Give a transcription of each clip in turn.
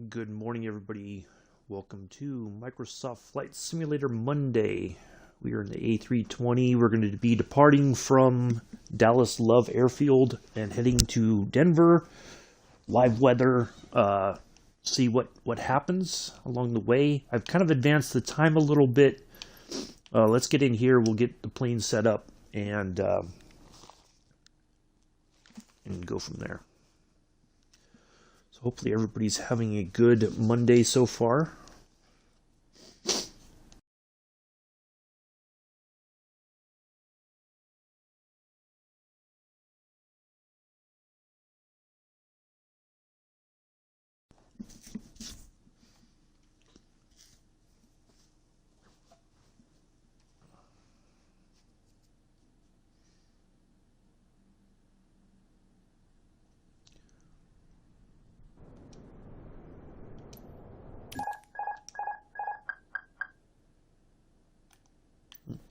Good morning, everybody. Welcome to Microsoft Flight Simulator Monday. We are in the A320. We're going to be departing from Dallas Love Airfield and heading to Denver. Live weather. See what happens along the way. I've kind of advanced the time a little bit. Let's get in here. We'll get the plane set up and go from there. Hopefully everybody's having a good Monday so far.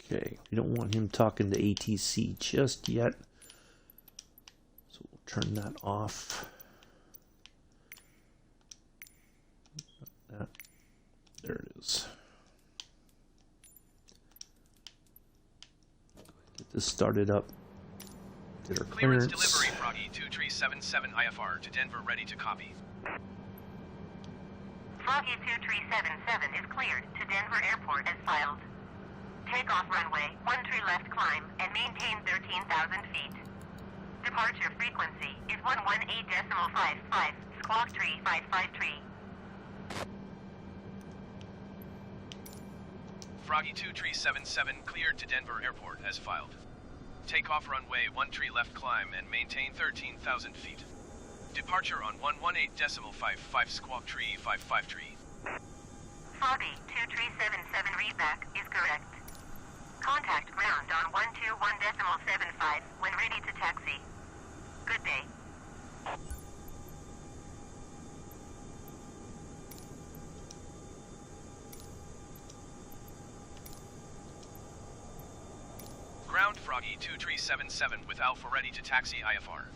Okay, we don't want him talking to ATC just yet, so we'll turn that off. There it is. Get this started up. Get our clearance. Delivery, Froggy 2377 IFR to Denver, ready to copy. Froggy 2377 is cleared to Denver Airport as filed. Takeoff runway 13 left climb and maintain 13,000 feet. Departure frequency is 118.55, squawk 3553. Froggy 2377 cleared to Denver Airport as filed. Takeoff runway 13 left climb and maintain 13,000 feet. Departure on 118.55, squawk 3553. Froggy 2377 readback is correct. Contact ground on 121.75 when ready to taxi. Good day. Ground Froggy 2377 with Alpha ready to taxi IFR.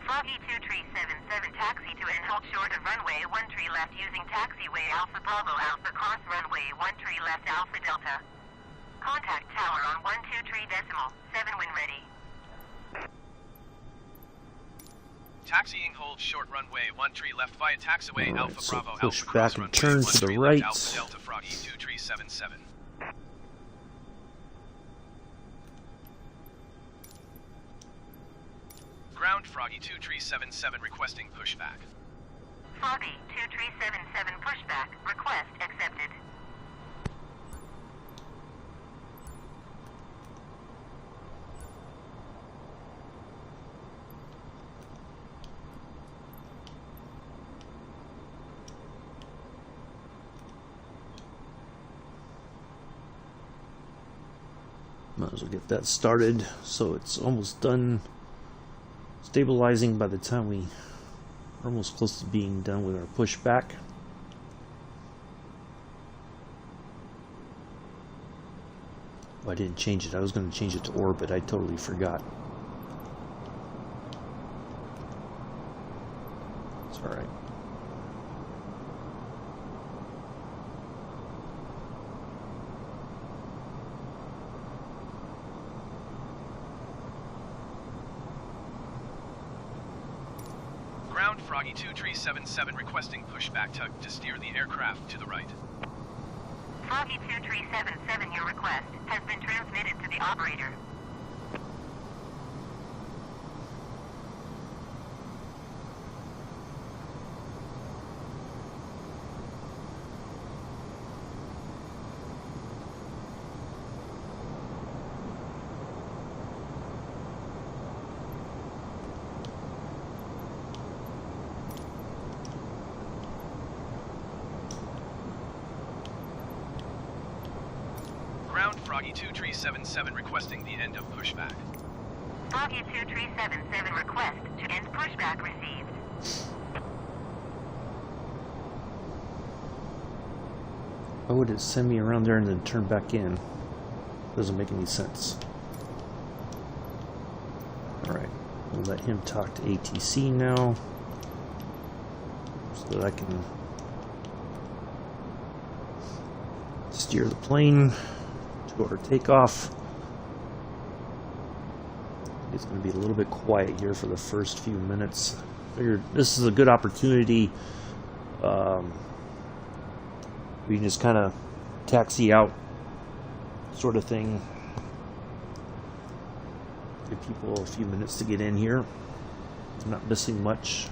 Froggy 2377 taxi to and halt short of runway 13 left using taxiway Alpha Bravo Alpha cross runway 13 left Alpha Delta. Contact tower on 123.7 when ready. Taxiing hold short runway 13 left via taxiway Right, Alpha so Bravo push Alpha back cross and runway turn to the 13 right. left Alpha Delta Froggy 2377. Ground Froggy 2377 requesting pushback. Froggy 2377 pushback request accepted. Might as well get that started so it's almost done stabilizing by the time we are almost close to being done with our pushback. Oh, I didn't change it. I was going to change it to orbit. I totally forgot. It's alright. Ground Froggy 2377 requesting pushback tug to steer the aircraft to the right. Froggy 2377, your request has been transmitted to the operator. Ground Froggy 2377 requesting the end of pushback. Froggy 2377 request to end pushback received. Why would it send me around there and then turn back in? Doesn't make any sense. Alright, we'll let him talk to ATC now. There's so that I can steer the plane to our takeoff. It's going to be a little bit quiet here for the first few minutes. Figured this is a good opportunity. We can just kind of taxi out, sort of thing. Give people a few minutes to get in here. I'm not missing much.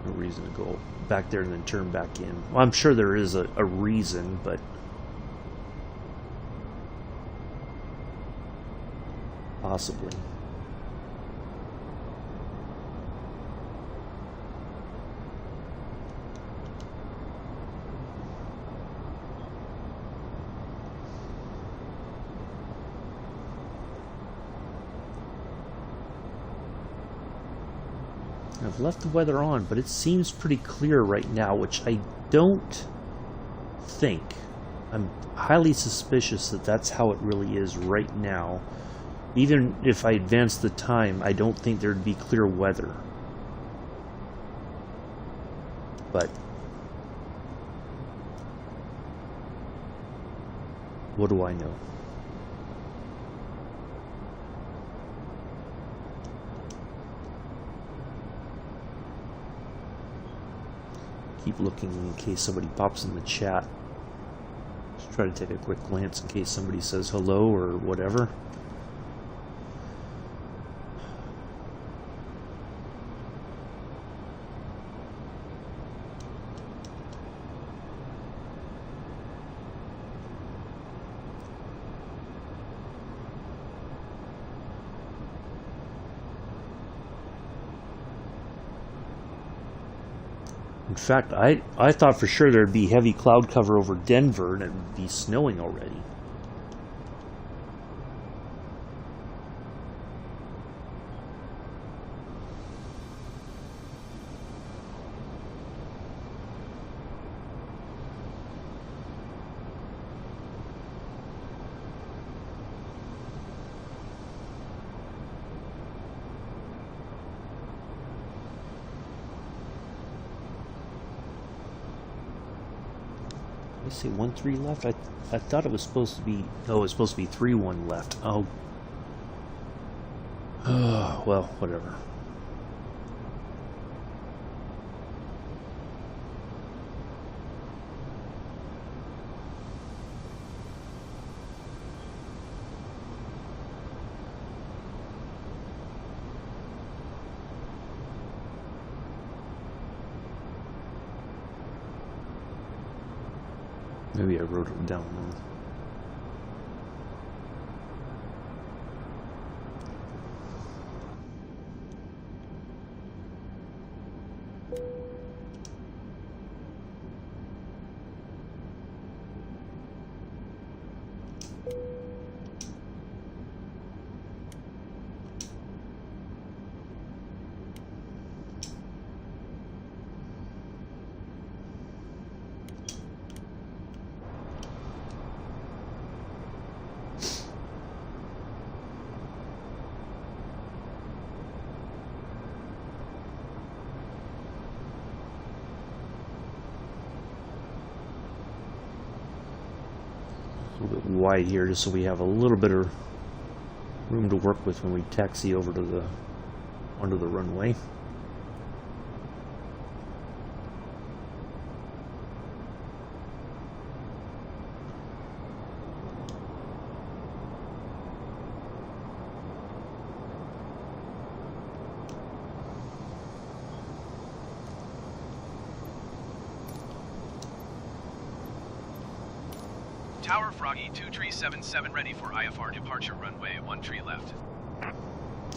No reason to go back there and then turn back in. Well, I'm sure there is a reason, but possibly. I've left the weather on, but it seems pretty clear right now, which I don't think. I'm highly suspicious that that's how it really is right now. Even if I advance the time, I don't think there'd be clear weather. But what do I know? Keep looking in case somebody pops in the chat. Just try to take a quick glance in case somebody says hello or whatever. In fact, I thought for sure there'd be heavy cloud cover over Denver and it would be snowing already. I say 1-3 left. I thought it was supposed to be. No, it was supposed to be 3-1 left. Oh. Well, whatever. Maybe I wrote it down wrong. A little bit wide here just so we have a little bit of room to work with when we taxi over to the onto the runway. Tower Froggy 2377 ready for IFR departure runway 1 tree left.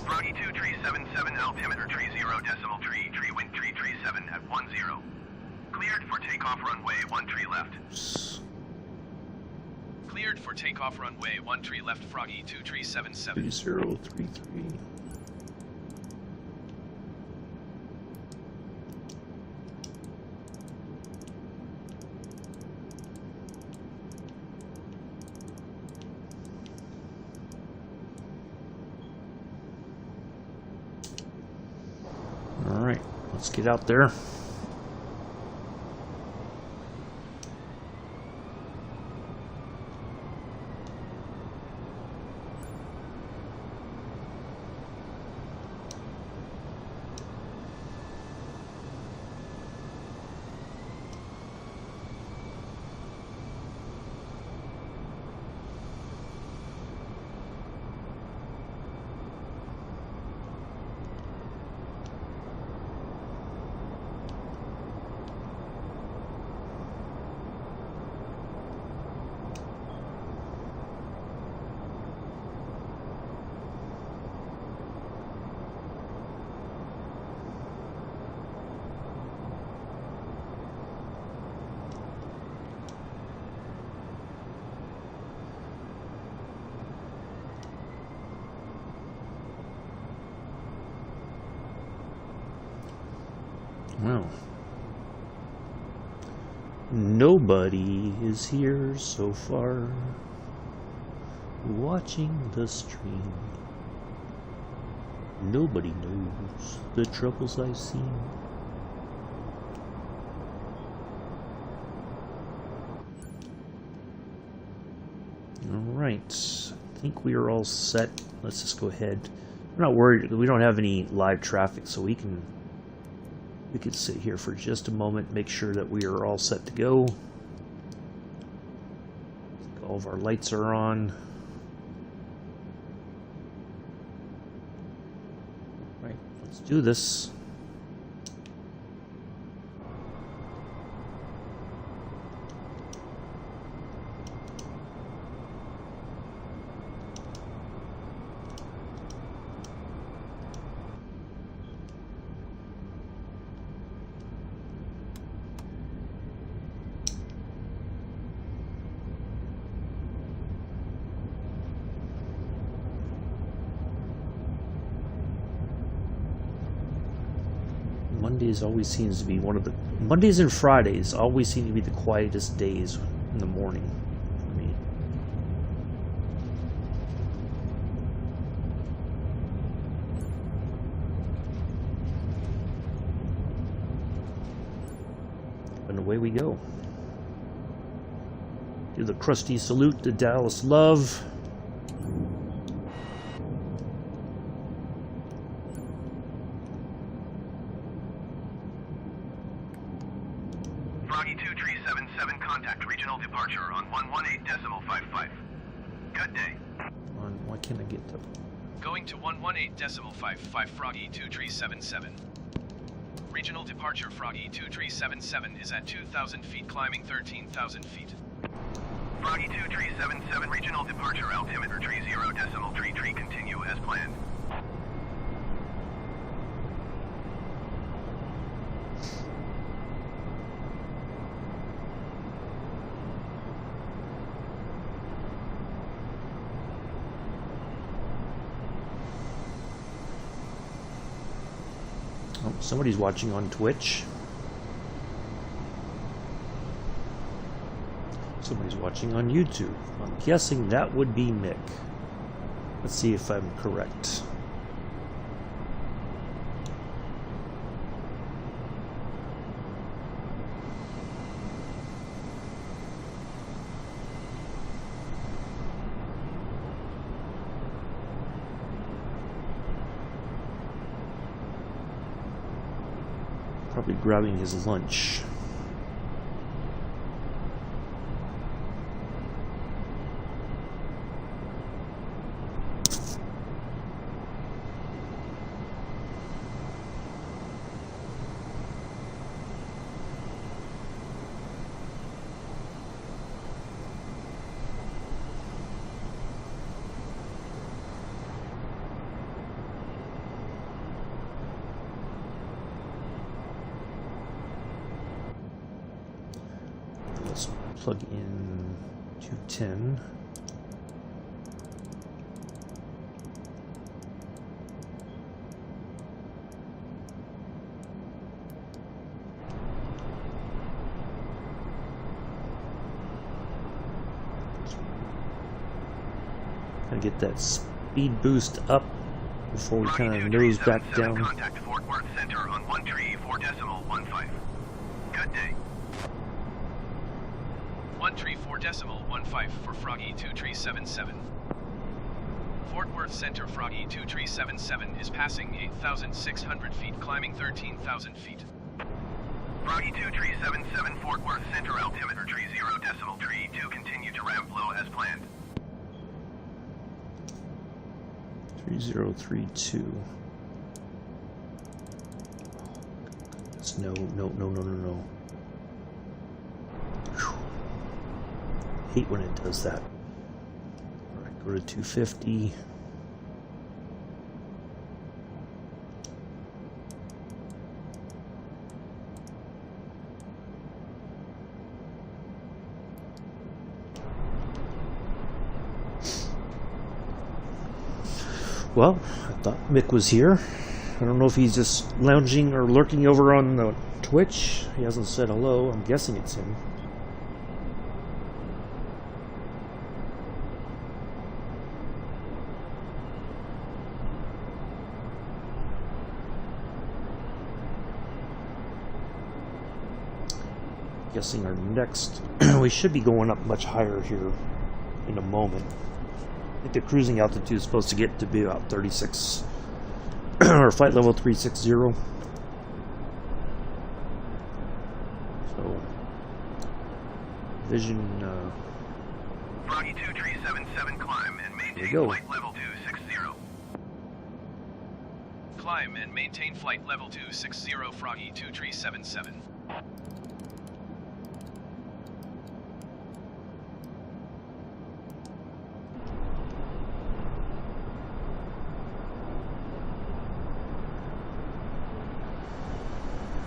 Froggy 2377 altimeter tree 0 decimal tree wind tree 7 at 10. Cleared for takeoff runway 1 tree left. Cleared for takeoff runway 1 tree left Froggy 2377. 3033. get out there. Well, nobody is here so far, watching the stream. Nobody knows the troubles I've seen. Alright, I think we are all set. Let's just go ahead. We're not worried, we don't have any live traffic, so we can sit here for just a moment, make sure that we are all set to go. All of our lights are on. Right, let's do this. Mondays always seems to be Mondays and Fridays always seem to be the quietest days in the morning for me. And away we go. Do the crusty salute to Dallas Love. Froggy 2377, contact regional departure on 118.55. Good day. Why can't I get the... Going to 118.55, Froggy 2377. Regional departure Froggy 2377 is at 2,000 feet, climbing 13,000 feet. Froggy 2377, regional departure, altimeter 30.33, continue as planned. Oh, somebody's watching on Twitch. Somebody's watching on YouTube. I'm guessing that would be Mick. Let's see if I'm correct. Probably grabbing his lunch. Let's plug in 210. Gotta get that speed boost up before we kind of nose back down. Contact Fort Worth Center on 134.15. Good day. 134.15 for Froggy 2377. Fort Worth Center Froggy 2377 is passing 8,600 feet, climbing 13,000 feet. Froggy 2377 Fort Worth Center altimeter 30.32, continue to ramp low as planned. 3032. No. Whew. Hate when it does that. Alright, go to 250. Well, I thought Mick was here. I don't know if he's just lounging or lurking over on the Twitch. He hasn't said hello. I'm guessing it's him. Guessing our next... we should be going up much higher here in a moment. I think the cruising altitude is supposed to get to be about 36, or flight level 360. So, vision, Froggy 2377, climb and maintain flight level 260. Climb and maintain flight level 260, Froggy 2377.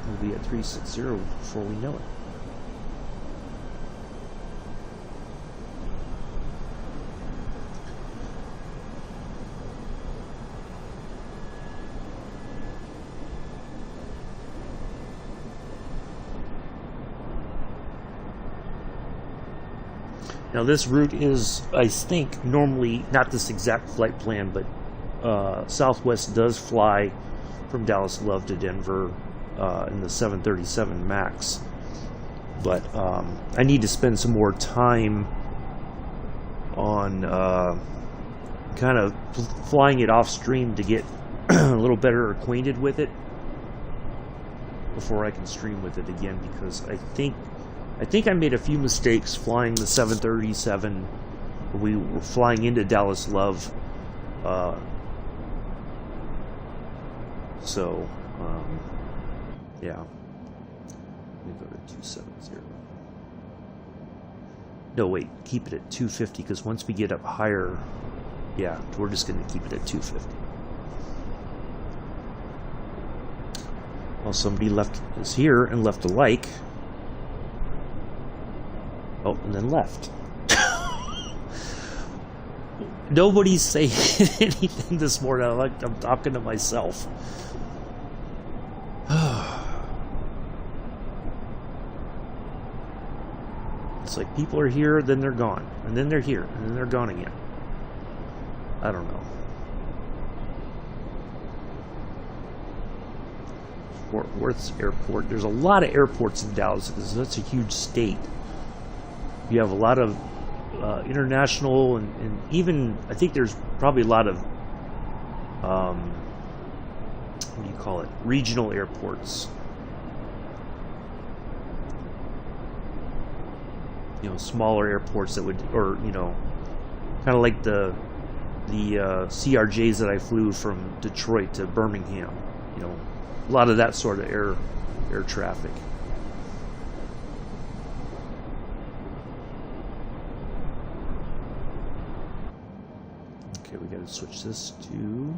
We'll be at 360 before we know it. Now this route is, I think, normally, not this exact flight plan, but Southwest does fly from Dallas Love to Denver in the 737 MAX. But I need to spend some more time on kind of flying it off stream to get a little better acquainted with it before I can stream with it again, because I think I made a few mistakes flying the 737. We were flying into Dallas Love, yeah. Let me go to 270. No, wait, keep it at 250, because once we get up higher, yeah, we're just going to keep it at 250. Well, somebody is here and left a like. Oh, and then left. Nobody's saying anything this morning. I'm talking to myself. It's like people are here, then they're gone, and then they're here, and then they're gone again. I don't know. Fort Worth Airport. There's a lot of airports in Dallas because that's a huge state. You have a lot of international and even, I think there's probably a lot of what do you call it, regional airports. You know, smaller airports that would, or you know, kind of like the CRJs that I flew from Detroit to Birmingham. You know, a lot of that sort of air traffic. Okay, we got to switch this to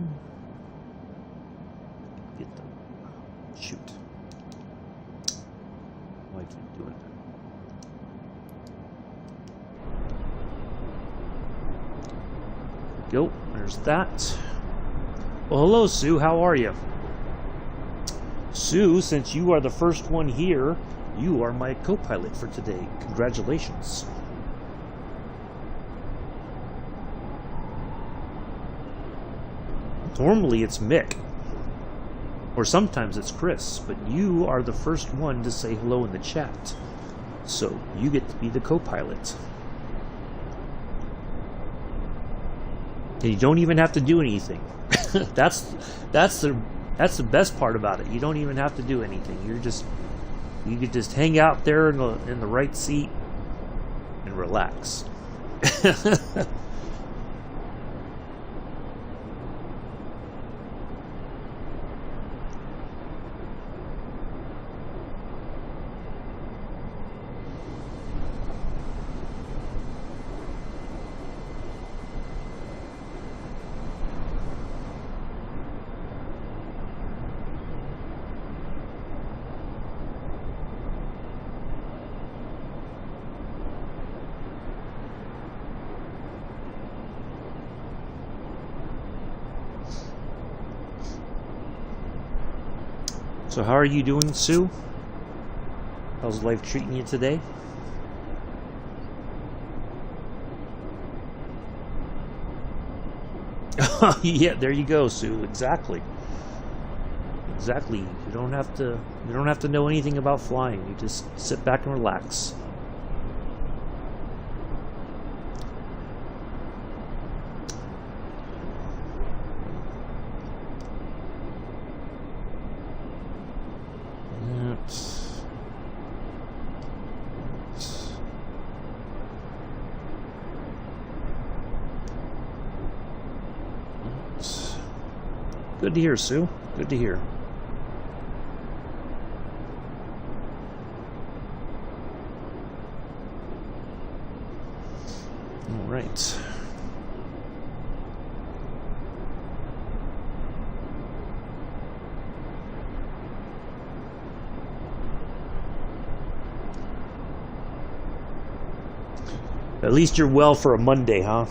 get them. Shoot. Why keep doing that? Go. There's that. Well, hello, Sue. How are you? Sue, since you are the first one here, you are my co-pilot for today. Congratulations. Normally it's Mick, or sometimes it's Chris, but you are the first one to say hello in the chat, so you get to be the co-pilot. And you don't even have to do anything. That's the best part about it. You don't even have to do anything. You could just hang out there in the right seat and relax. So how are you doing, Sue? How's life treating you today? Yeah, there you go, Sue. Exactly. Exactly. You don't have to know anything about flying. You just sit back and relax. Good to hear, Sue. Good to hear. All right. At least you're well for a Monday, huh?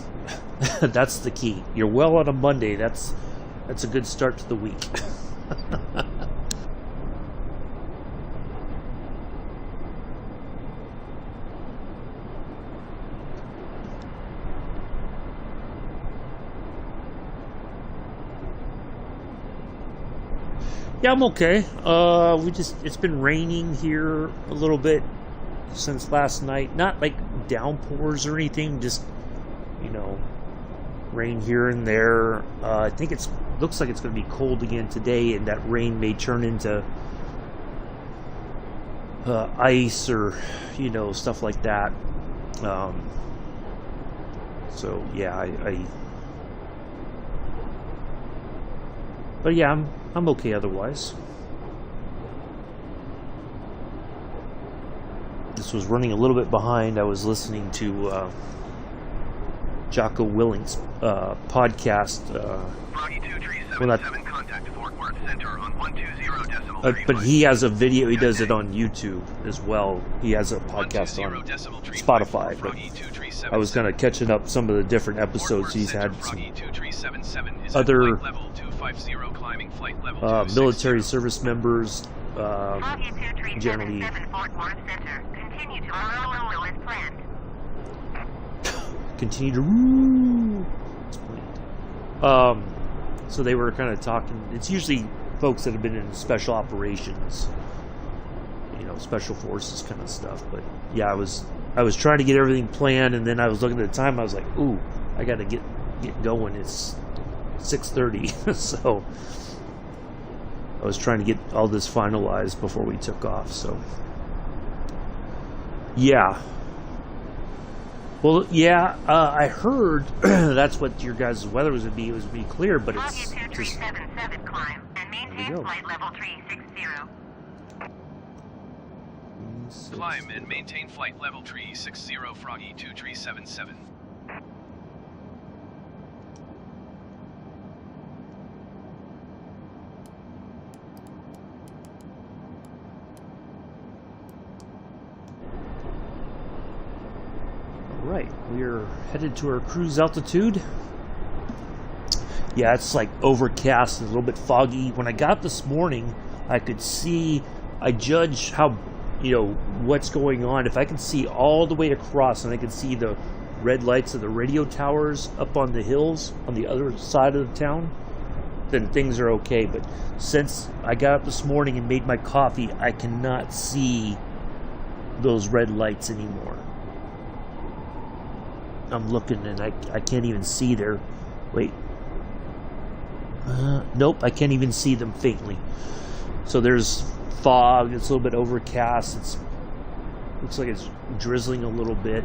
That's the key. You're well on a Monday. That's a good start to the week. Yeah, I'm okay. It's been raining here a little bit since last night. Not like downpours or anything, just, rain here and there. I think looks like it's going to be cold again today, and that rain may turn into ice or, stuff like that. So yeah, but yeah, I'm okay otherwise. This was running a little bit behind. I was listening to Jocko Willing's podcast. But he has a video. He does it on YouTube as well. He has a podcast on Spotify. But I was kind of catching up some of the different episodes. He's had some other military service members. Generally. Continue to so they were kind of talking. It's usually folks that have been in special operations, special forces kind of stuff. But yeah, I was trying to get everything planned, and then I was looking at the time. I was like, ooh, I got to get going. It's 6:30, so I was trying to get all this finalized before we took off. So yeah. Well, yeah, I heard that's what your guys' weather was going to be. It was going to be clear, but it's just... Climb and maintain flight level 360. Climb and maintain flight level 360, Froggy 2377. Right, we're headed to our cruise altitude. Yeah, it's like overcast and a little bit foggy. When I got this morning, I could see, I judge how, what's going on. If I can see all the way across and I can see the red lights of the radio towers up on the hills on the other side of the town, then things are okay. But since I got up this morning and made my coffee, I cannot see those red lights anymore. I'm looking and I can't even see their... Wait. Nope, I can't even see them faintly. So there's fog, it's a little bit overcast, it's looks like it's drizzling a little bit.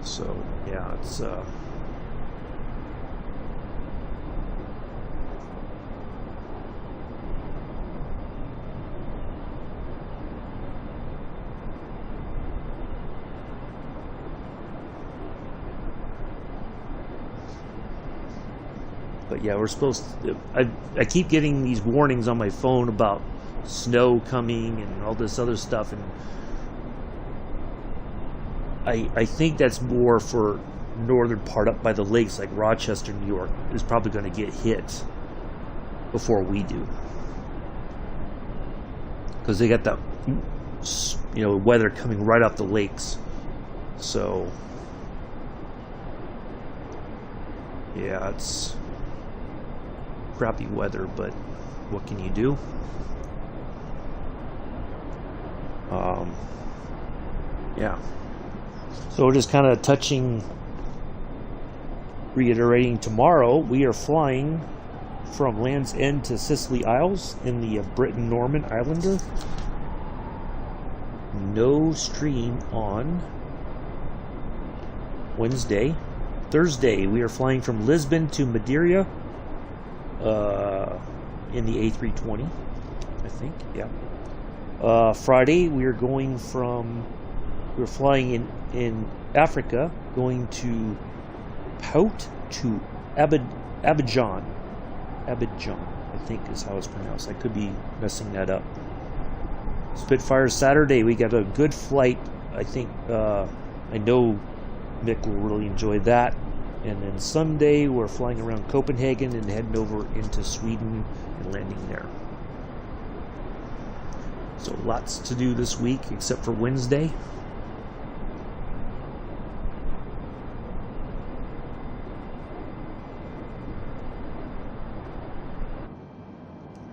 So yeah, it's but yeah, we're supposed to, I keep getting these warnings on my phone about snow coming and all this other stuff, and I think that's more for northern part up by the lakes, like Rochester, New York, is probably going to get hit before we do, because they got that, you know, weather coming right off the lakes. So yeah, it's crappy weather, but what can you do? Yeah. So just kind of reiterating, tomorrow we are flying from Land's End to Scilly Isles in the Britain Norman Islander. No stream on Wednesday. Thursday we are flying from Lisbon to Madeira in the A320, I think. Yeah. Friday we're flying in Africa, going to Pout to Abidjan, I think is how it's pronounced. I could be messing that up. Spitfire Saturday, we got a good flight. I think I know Mick will really enjoy that. And then Sunday we're flying around Copenhagen and heading over into Sweden and landing there. So lots to do this week, except for Wednesday.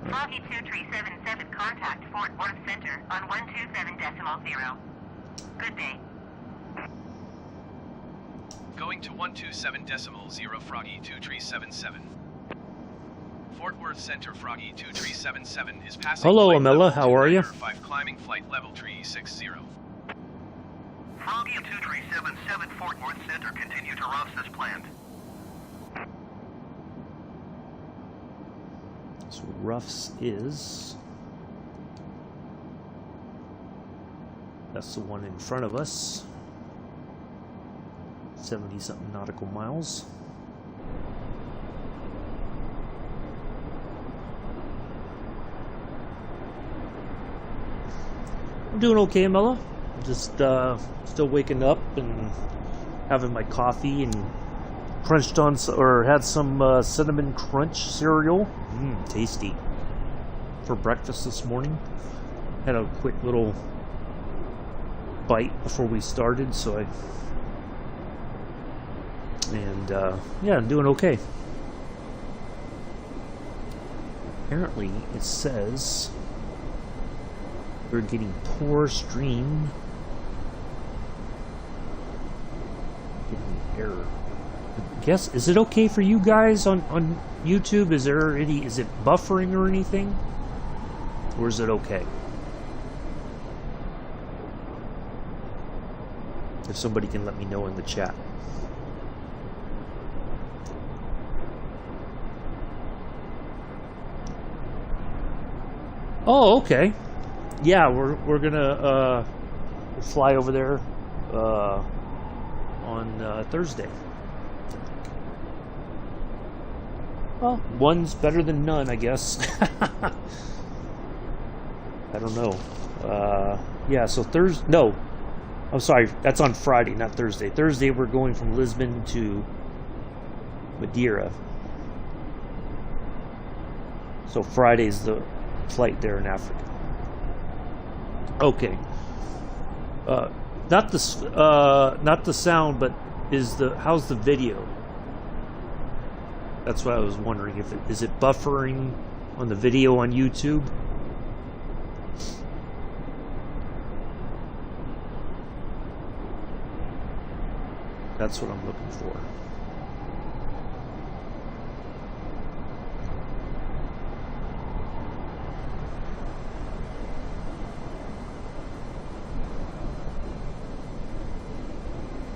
Foggy 2377, contact Fort Worth Center on 127.0. Good day. Going to 127.0 Froggy 2377. Fort Worth Center Froggy 2377 is passing. Hello, Amela. How are you? 5 climbing flight level 360. Froggy 2377 Fort Worth Center, continue to roughs as planned. So roughs is, that's the one in front of us, 70-something nautical miles. I'm doing okay, Mella. Just still waking up and having my coffee and crunched on, or had some cinnamon crunch cereal. Tasty. For breakfast this morning. Had a quick little bite before we started, so yeah, I'm doing okay. Apparently it says we're getting poor stream. Getting error. I guess, is it okay for you guys on YouTube? Is it buffering or anything? Or is it okay? If somebody can let me know in the chat. Oh, okay. Yeah, we're gonna fly over there on Thursday. Well, one's better than none, I guess. I don't know. Yeah, so Thursday. No, I'm sorry. That's on Friday, not Thursday. Thursday we're going from Lisbon to Madeira. So Friday's the flight there in Africa. Okay. Not the sound, but how's the video? That's what I was wondering. If is it buffering on the video on YouTube? That's what I'm looking for.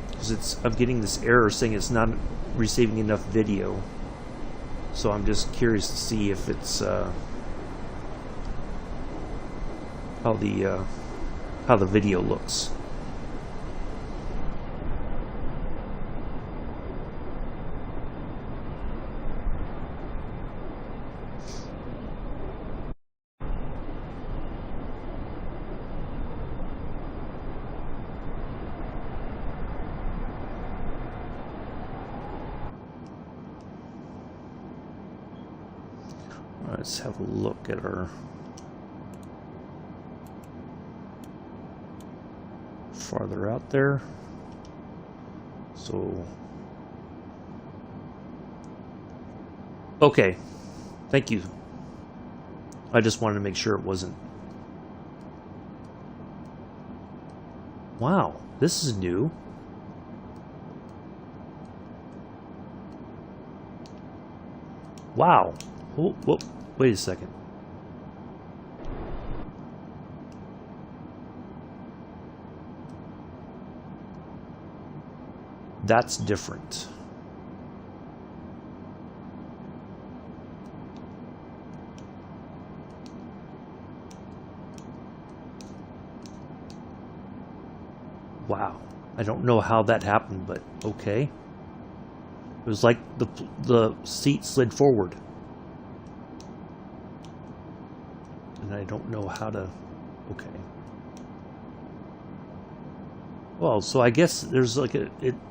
Because I'm getting this error saying it's not receiving enough video. So I'm just curious to see if it's how the video looks. Let's have a look at our farther out there. So, okay, thank you. I just wanted to make sure it wasn't. Wow, this is new. Wow. Oh, whoop. Wait a second. That's different. Wow. I don't know how that happened, but okay. It was like the seat slid forward. And I don't know how to... Okay. Well, so I guess there's like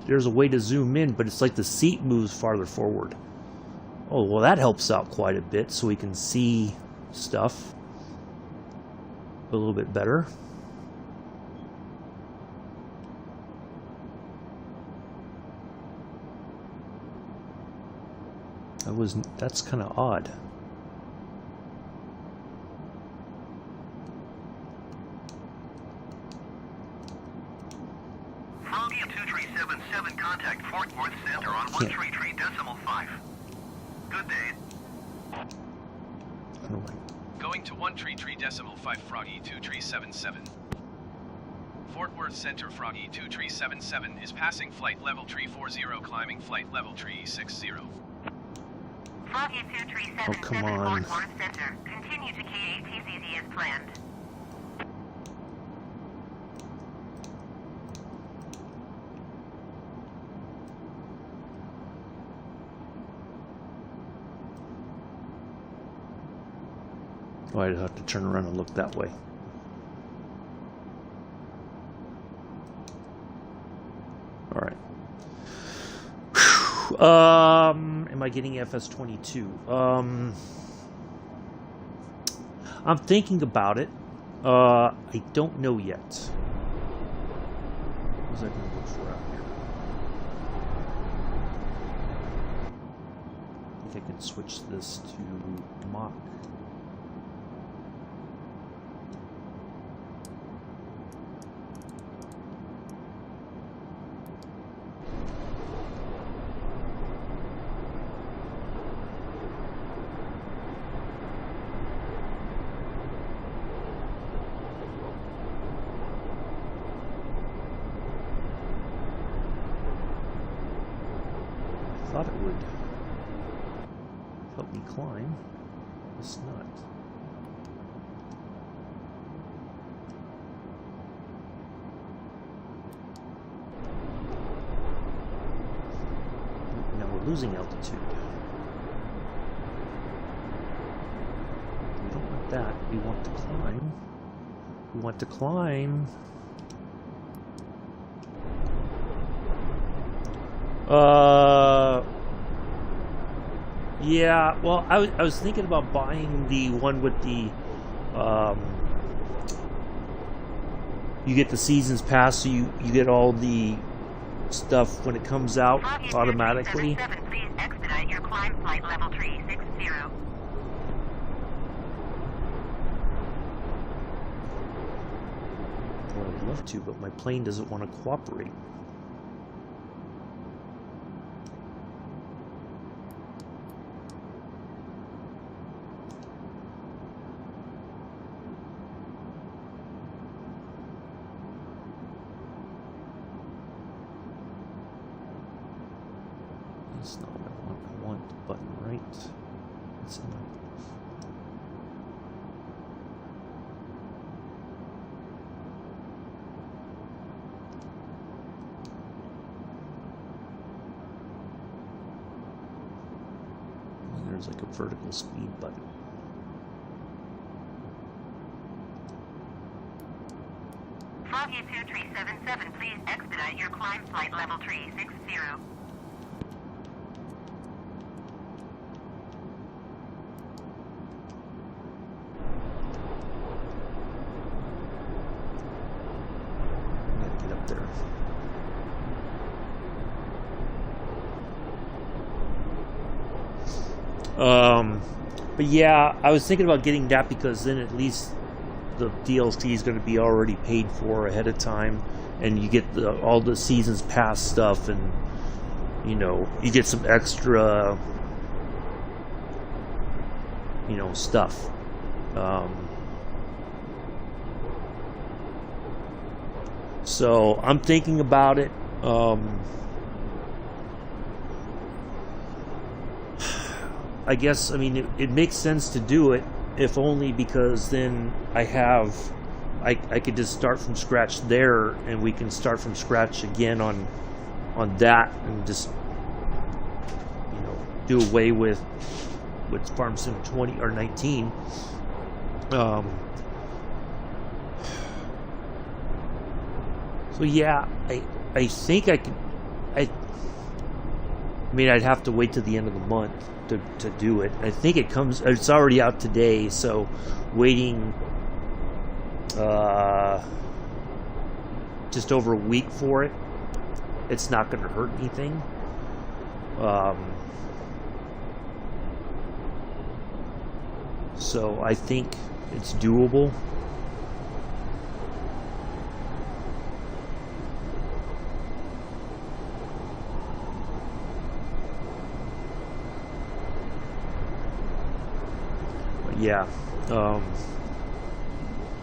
there's a way to zoom in, but it's like the seat moves farther forward. Oh, well, that helps out quite a bit, so we can see stuff a little bit better. That's kind of odd. Froggy 2377, contact Fort Worth Center on 133.5. Good day. Going to 133.5 Froggy 2377. Fort Worth Center Froggy 2377 is passing flight level 340, climbing flight level 360. Froggy 2377 Oh, come on. Fort Worth Center. Continue to KATZZ as planned. Oh, I'd have to turn around and look that way. All right. Am I getting FS22? I'm thinking about it. I don't know yet. What was I going to look for out here? I think I can switch this to Mach. I thought it would help me climb. It's not. Now we're losing altitude. We don't want that. We want to climb. We want to climb. Yeah, well, I was thinking about buying the one with the, you get the seasons pass, so you get all the stuff when it comes out automatically. Please expedite your climb flight level 360. Well, I'd love to, but my plane doesn't want to cooperate. That's not what I want. I want the button right. It's in my... There's like a vertical speed button. Foggy 2377, please expedite your climb flight level 360. Gotta get up there. But yeah, I was thinking about getting that because then at least the DLC is going to be already paid for ahead of time, and you get all the seasons pass stuff, and you know, you get some extra, you know, stuff. So I'm thinking about it. I guess, I mean, it makes sense to do it, if only because then I could just start from scratch there, and we can start from scratch again on that, and just, you know, do away with Farm Sim 20 or 19. So yeah, I think I could. I mean, I'd have to wait till the end of the month to do it. I think it's already out today, so waiting just over a week for it, it's not going to hurt anything. So I think it's doable. Yeah, so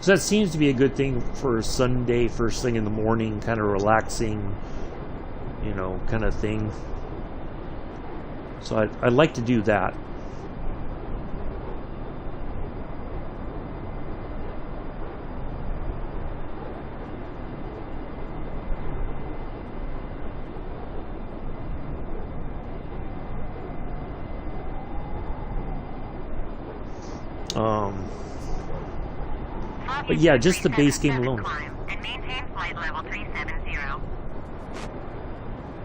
that seems to be a good thing for Sunday, first thing in the morning, kind of relaxing, you know, kind of thing. So I'd like to do that. But yeah, just the base game alone. And maintain flight level 370.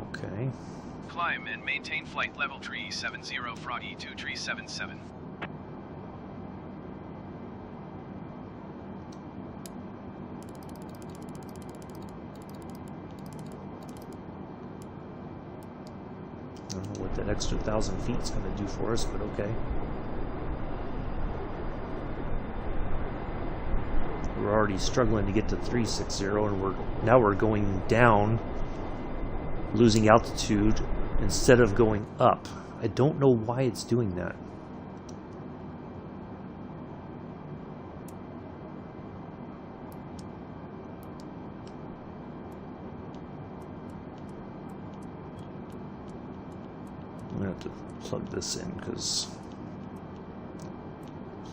Okay. Climb and maintain flight level 370, Froggy 2377. I don't know what that extra 1,000 feet is going to do for us, but okay. We're already struggling to get to 360, and now we're going down, losing altitude instead of going up. I don't know why it's doing that. I'm gonna have to plug this in because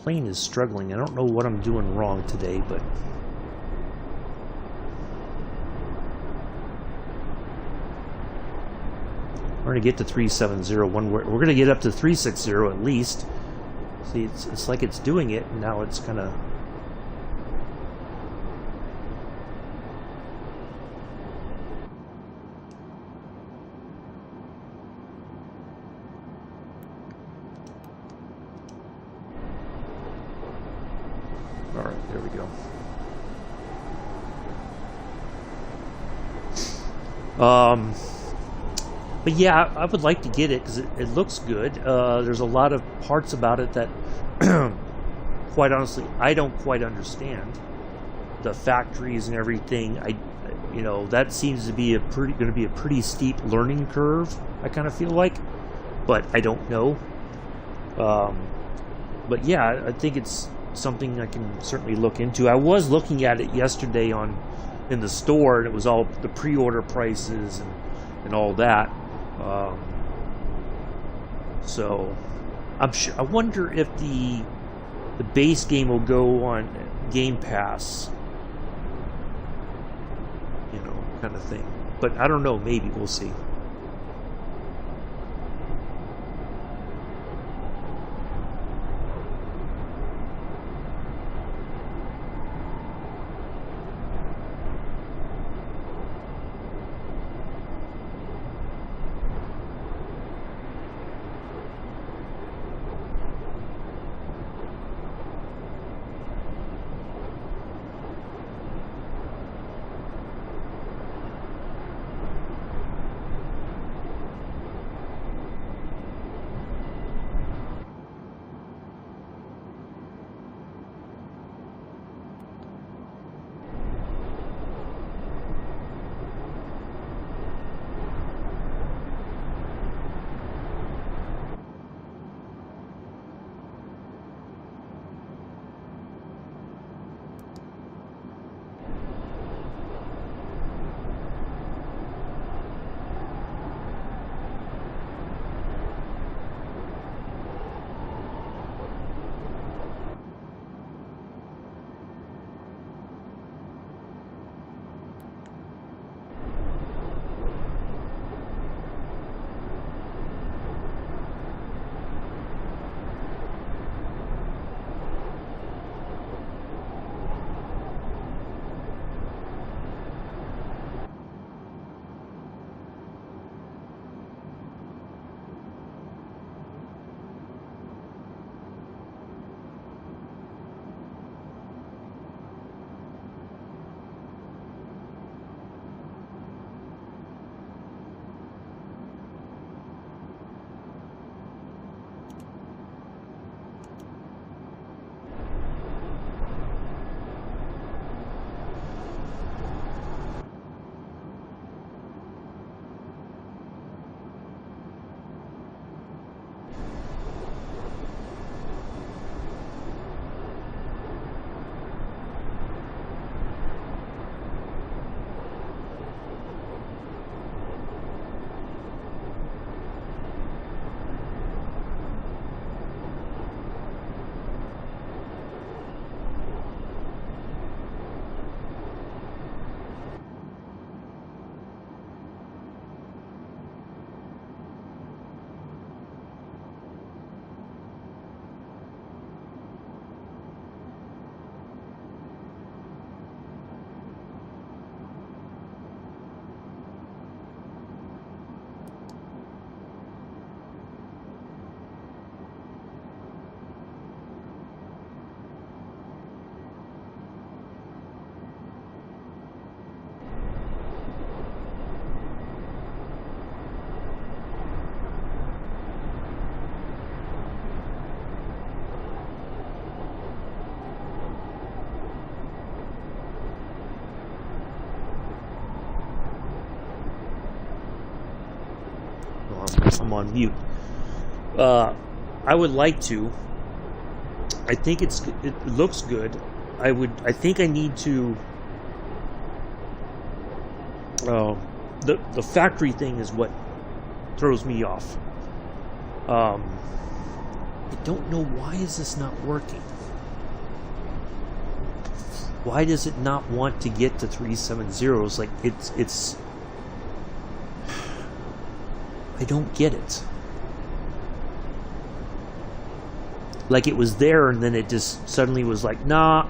plane is struggling. I don't know what I'm doing wrong today, but we're going to get to 370. We're going to get up to 360 at least. See, it's like it's doing it, and now it's kind of... Alright, there we go. But yeah, I would like to get it because it looks good. There's a lot of parts about it that, quite honestly, I don't quite understand. The factories and everything, that seems to be going to be a pretty steep learning curve. I kind of feel like, but I don't know. But yeah, I think it's something I can certainly look into. I was looking at it yesterday in the store, and it was all the pre-order prices and all that. So I'm sure. I wonder if the base game will go on Game Pass, kind of thing. But I don't know. Maybe we'll see. I'm on mute. I would like to. I think it looks good. I think I need to. The factory thing is what throws me off. I don't know, why is this not working? Why does it not want to get to 370s? Like it's I don't get it. Like it was there and then it just suddenly was like, nah,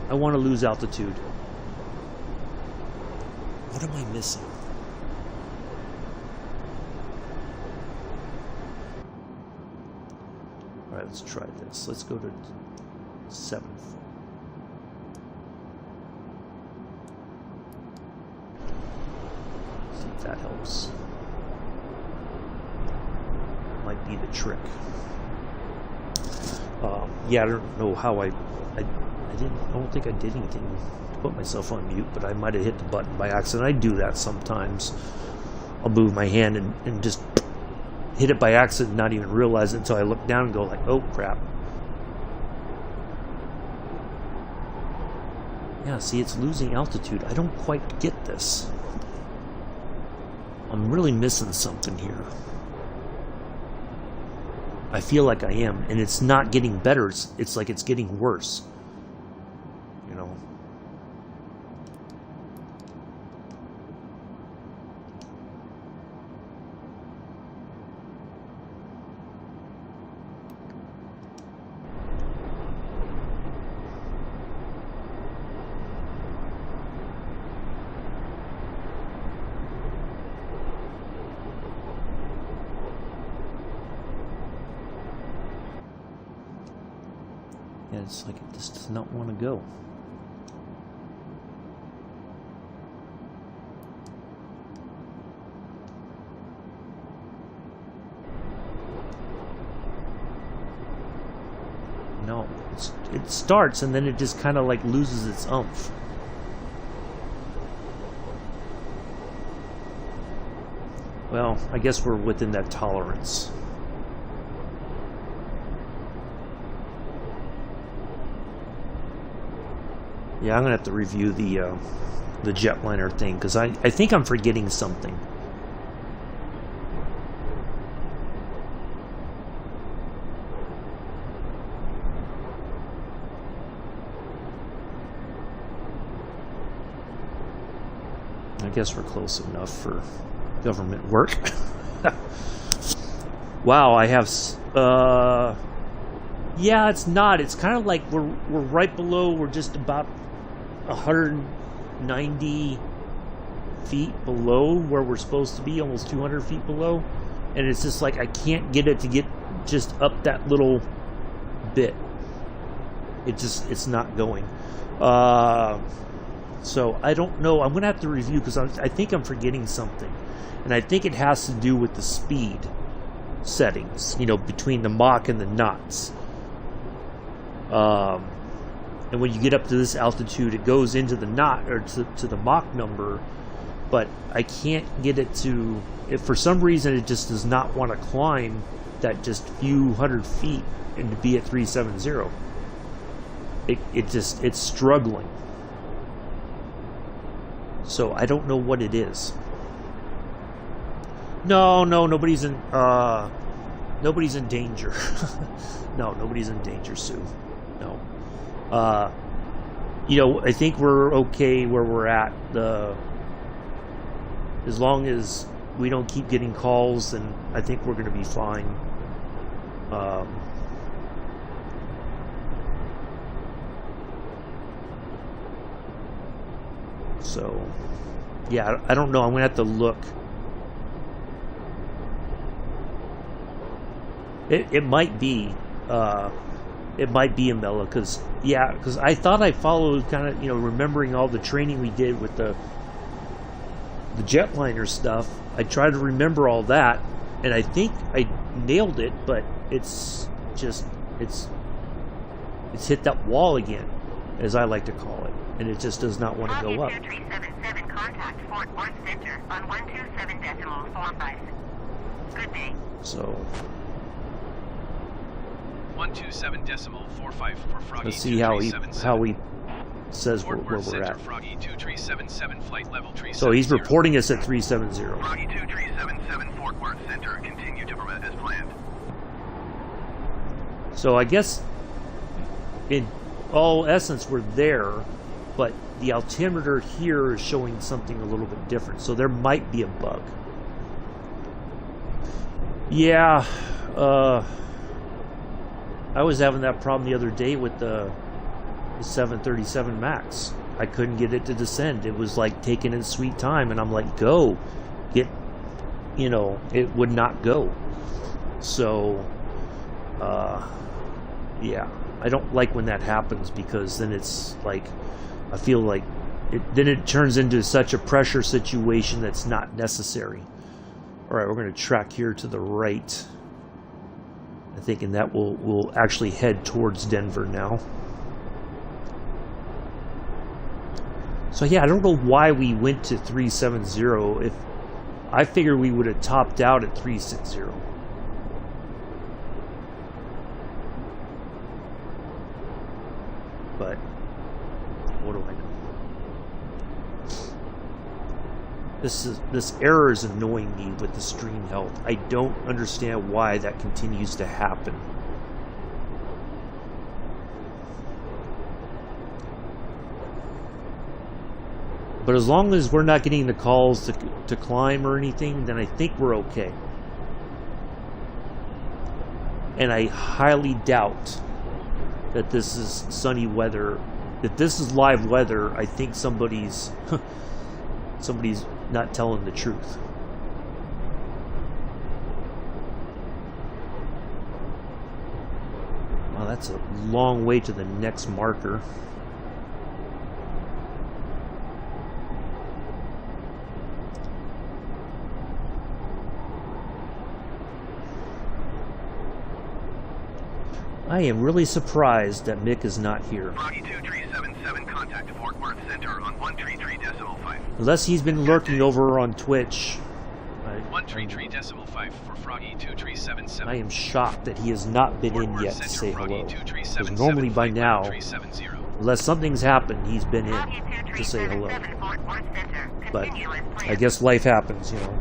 I want to lose altitude. What am I missing? Alright, let's try this. Let's go to 7th. See if that helps. be the trick. Yeah, I don't know how I don't think I did anything to put myself on mute, but I might have hit the button by accident. I do that sometimes. I'll move my hand and just hit it by accident, not even realize it until I look down and go like, oh crap. Yeah, see, it's losing altitude. I don't quite get this. I'm really missing something here. I feel like I am, and it's not getting better. It's like it's getting worse. You know. Yeah, it's like it just does not want to go. No, it starts and then it just kind of like loses its oomph. Well, I guess we're within that tolerance. Yeah, I'm gonna have to review the jetliner thing because I think I'm forgetting something. I guess we're close enough for government work. Wow, I have. Yeah, it's not. It's kind of like we're right below. We're just about 190 feet below where we're supposed to be, almost 200 feet below, and it's just like I can't get it to get just up that little bit. It's not going. So I don't know. I'm gonna have to review because I think I'm forgetting something, and I think it has to do with the speed settings. You know, between the Mach and the knots. And when you get up to this altitude, it goes into the knot or to the Mach number, but I can't get it to. If for some reason it just does not want to climb that just few hundred feet and to be at 370. It's struggling. So I don't know what it is. No, nobody's in danger. No, nobody's in danger, Sue. No. You know, I think we're okay where we're at. As long as we don't keep getting calls, then I think we're going to be fine. So, yeah, I don't know. I'm going to have to look. It might be. It might be Amela, because I thought I followed kind of, you know, remembering all the training we did with the jetliner stuff. I tried to remember all that, and I think I nailed it, but it's hit that wall again, as I like to call it, and it just does not want to go up. 2377, contact Fort Worth Center on 127.45. Good day. So 127.45 for Froggy. let's see how he says where we're at. Froggy 2377 flight level 370. So he's reporting us at 370. Froggy 2377 Fort Worth Center, continue to permit as planned. So I guess in all essence we're there, but the altimeter here is showing something a little bit different. So there might be a bug. Yeah, I was having that problem the other day with the 737 MAX. I couldn't get it to descend. It was like taking its sweet time, and I'm like, go. You know, it would not go. So, yeah. I don't like when that happens, because then it's like, I feel like, then it turns into such a pressure situation that's not necessary. Alright, we're going to track here to the right. I'm thinking that we'll actually head towards Denver now. So yeah, I don't know why we went to 370 if I figured we would have topped out at 360. But what do I know? This error is annoying me with the stream health. I don't understand why that continues to happen. But as long as we're not getting the calls to climb or anything, then I think we're okay. And I highly doubt that this is sunny weather. If this is live weather, I think somebody's not telling the truth. Wow, that's a long way to the next marker. I am really surprised that Mick is not here. Froggy 2377, contact Fort Worth Center on 133.5. Unless he's been lurking over on Twitch. 133.5 for Froggy 2377. I am shocked that he has not been in yet to say hello. Because normally by now, unless something's happened, he's been in to say hello. But I guess life happens, you know.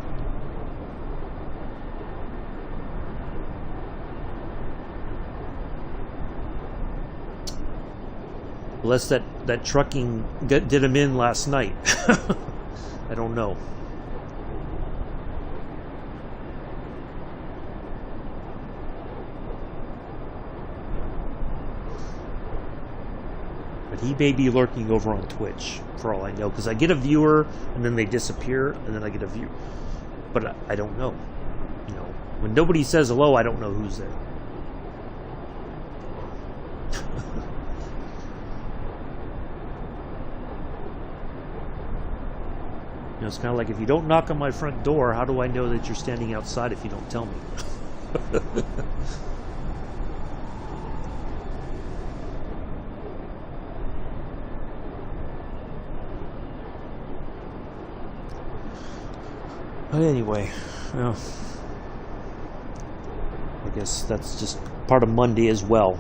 Unless that trucking did him in last night. I don't know. But he may be lurking over on Twitch, for all I know. Because I get a viewer, and then they disappear, and then I get a view. But I don't know. You know, when nobody says hello, I don't know who's there. You know, it's kind of like if you don't knock on my front door, how do I know that you're standing outside if you don't tell me? But anyway, well, I guess that's just part of Monday as well.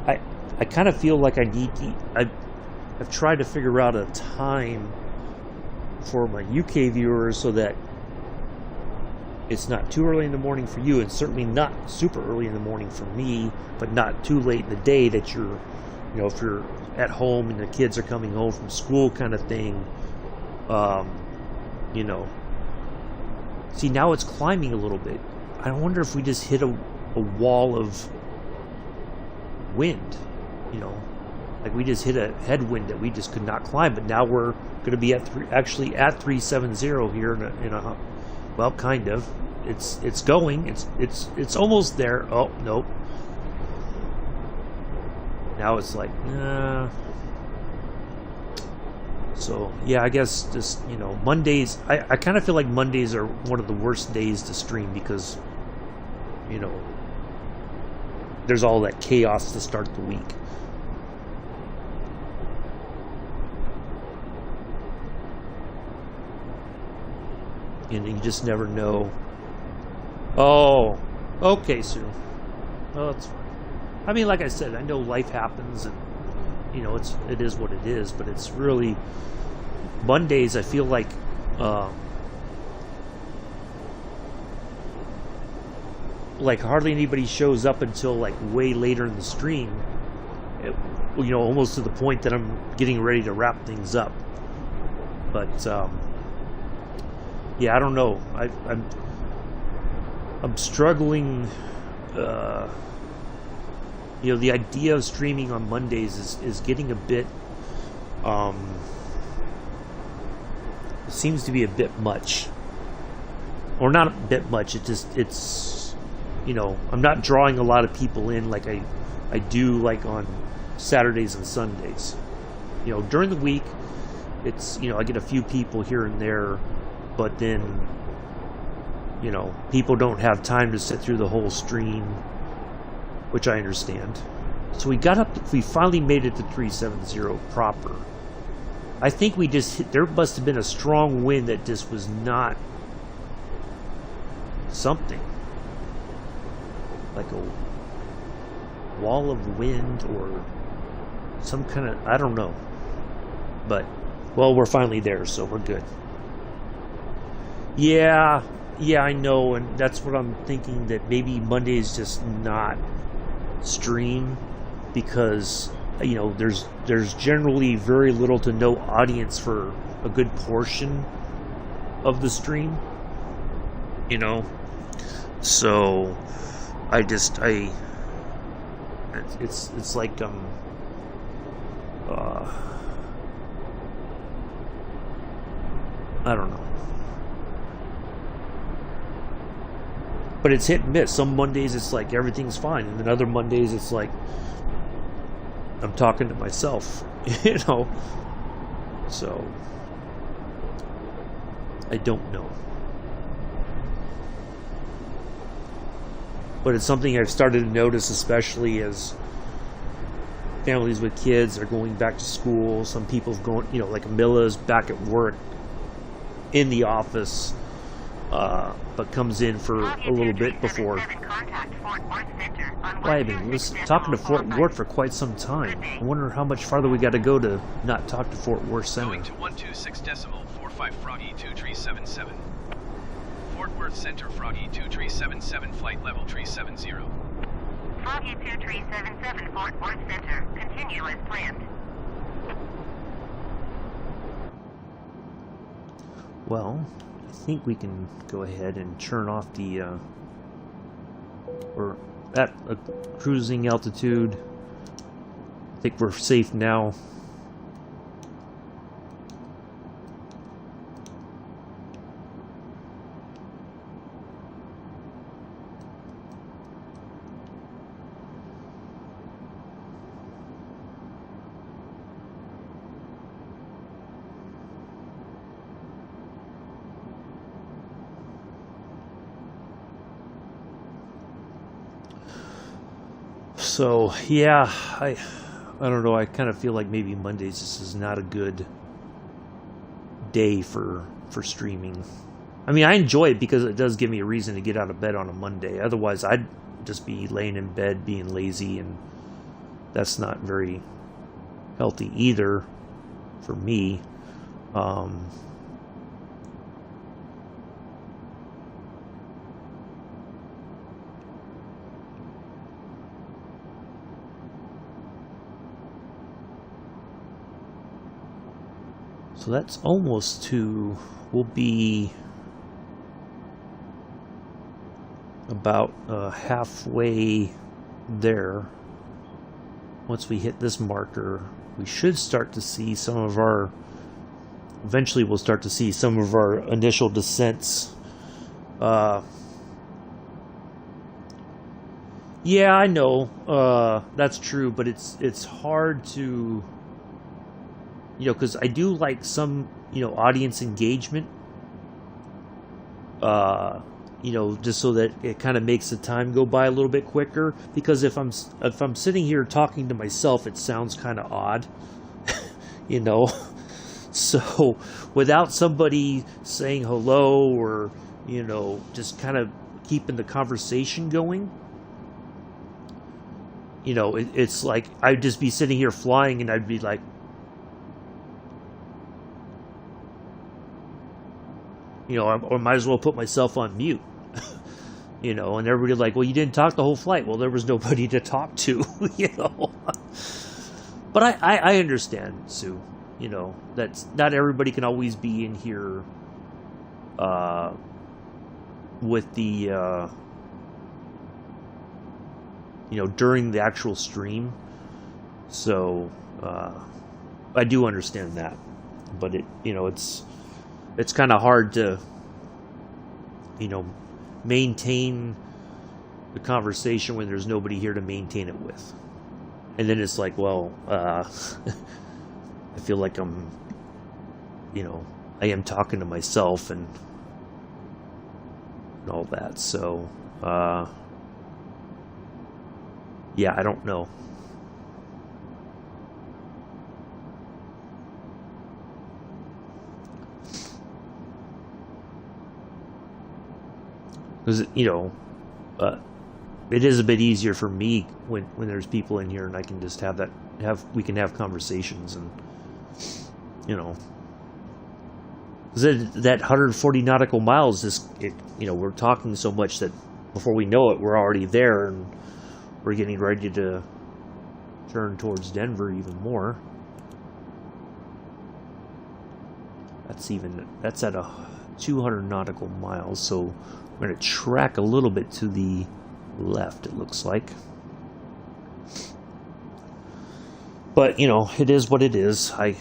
I kind of feel like I need to... I've tried to figure out a time for my UK viewers so that it's not too early in the morning for you and certainly not super early in the morning for me, but not too late in the day that you're, you know, if you're at home and the kids are coming home from school kind of thing. You know, see, now it's climbing a little bit. I wonder if we just hit a wall of wind, you know, like we just hit a headwind that we just could not climb, but now we're going to be at actually at 370 here in a well, kind of. It's going. It's almost there. Oh nope. Now it's like, so yeah, I guess just, you know, Mondays. I kind of feel like Mondays are one of the worst days to stream because, you know, there's all that chaos to start the week. And you just never know. Oh, okay, Sue. Well, that's fine. I mean, like I said, I know life happens, and you know, it is what it is. But it's really Mondays. I feel like hardly anybody shows up until like way later in the stream. You know, almost to the point that I'm getting ready to wrap things up. But yeah, I don't know. I'm struggling. You know, the idea of streaming on Mondays is getting a bit. Seems to be a bit much, or not a bit much. It's you know, I'm not drawing a lot of people in like I do like on Saturdays and Sundays. You know, during the week, it's, you know, I get a few people here and there. But then, you know, people don't have time to sit through the whole stream. which I understand. So we got up, we finally made it to 370 proper. I think we just hit, there must have been a strong wind that just was not something. Like a wall of wind or some kind of, I don't know. But, well, we're finally there, so we're good. Yeah, I know, and that's what I'm thinking, that maybe Monday is just not stream because, you know, there's generally very little to no audience for a good portion of the stream, you know. So it's like I don't know. But it's hit and miss. Some Mondays it's like everything's fine, and then other Mondays it's like I'm talking to myself, you know. So I don't know. But it's something I've started to notice, especially as families with kids are going back to school. Some people have gone, you know, like Amila's back at work in the office, but comes in for a little bit before. Well, I've been talking to Fort Worth for quite some time. I wonder how much farther we got to go to not talk to Fort Worth Center. Going to 126.45 Froggy 2377. Fort Worth Center, Froggy 2377, flight level 370. Froggy 2377, Fort Worth Center. Continue as planned. Well, I think we can go ahead and turn off the, we're at a cruising altitude. I think we're safe now. So yeah, I don't know. I kind of feel like maybe Mondays this is not a good day for streaming. I mean, I enjoy it because it does give me a reason to get out of bed on a Monday. Otherwise, I'd just be laying in bed being lazy, and that's not very healthy either for me. So that's almost to, we'll be about halfway there. Once we hit this marker, we should start to see some of our, eventually we'll start to see some of our initial descents. Yeah, I know, that's true, but it's hard to, you know, because I do like some, you know, audience engagement, you know, just so that it kind of makes the time go by a little bit quicker. Because if I'm sitting here talking to myself, it sounds kind of odd, you know. So without somebody saying hello or, you know, just kind of keeping the conversation going, you know, it's like I'd just be sitting here flying and I'd be like, you know, or might as well put myself on mute, you know, and everybody like, well, you didn't talk the whole flight. Well, there was nobody to talk to, you know. But I understand, Sue, you know, that's not everybody can always be in here with the, you know, during the actual stream. So I do understand that. But it, you know, it's kind of hard to, you know, maintain the conversation when there's nobody here to maintain it with. And then it's like, well, I feel like I'm, you know, I am talking to myself and all that. So, Yeah, I don't know. Because, you know, it is a bit easier for me when there's people in here and I can just we can have conversations and, you know. Because that 140 nautical miles you know, we're talking so much that before we know it, we're already there and we're getting ready to turn towards Denver even more. That's at 200 nautical miles, so we're going to track a little bit to the left, it looks like. But, you know, it is what it is. I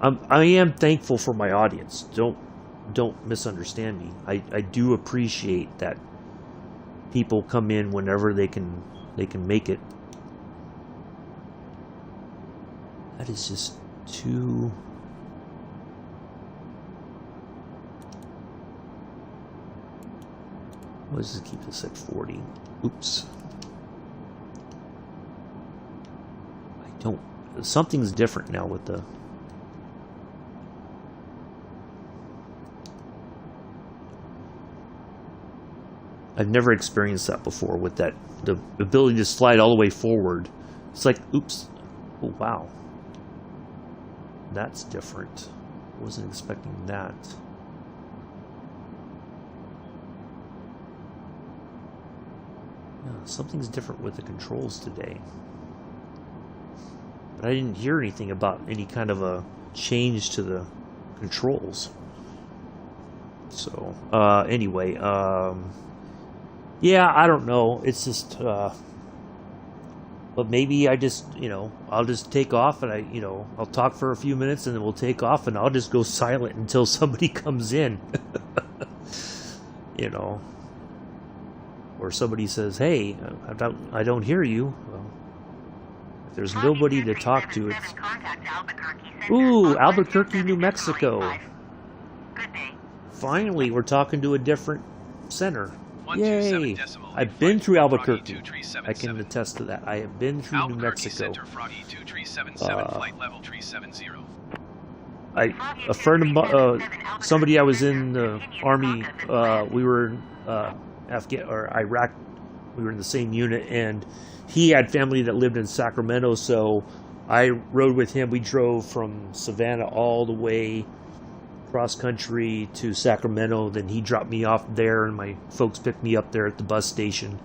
am thankful for my audience. Don't misunderstand me. I do appreciate that people come in whenever they can make it. That is just too. Let's just keep this at 40. Oops. Something's different now with the. I've never experienced that before with the ability to slide all the way forward. It's like, oops, oh wow, that's different. Wasn't expecting that. Yeah, something's different with the controls today. But I didn't hear anything about any kind of a change to the controls. So, anyway, yeah, I don't know. It's just, but maybe I just, you know, I'll just take off and I'll talk for a few minutes and then we'll take off and I'll just go silent until somebody comes in. You know, or somebody says, "Hey, I don't hear you." Well, if there's nobody to talk to, it's Albuquerque, New Mexico. Finally, we're talking to a different center. Yay! I've been through Albuquerque. I can attest to that. I have been through New Mexico. A friend of somebody I was in the Army, we were in Iraq, we were in the same unit, and he had family that lived in Sacramento, so I rode with him. We drove from Savannah all the way cross country to Sacramento, then he dropped me off there and my folks picked me up there at the bus station.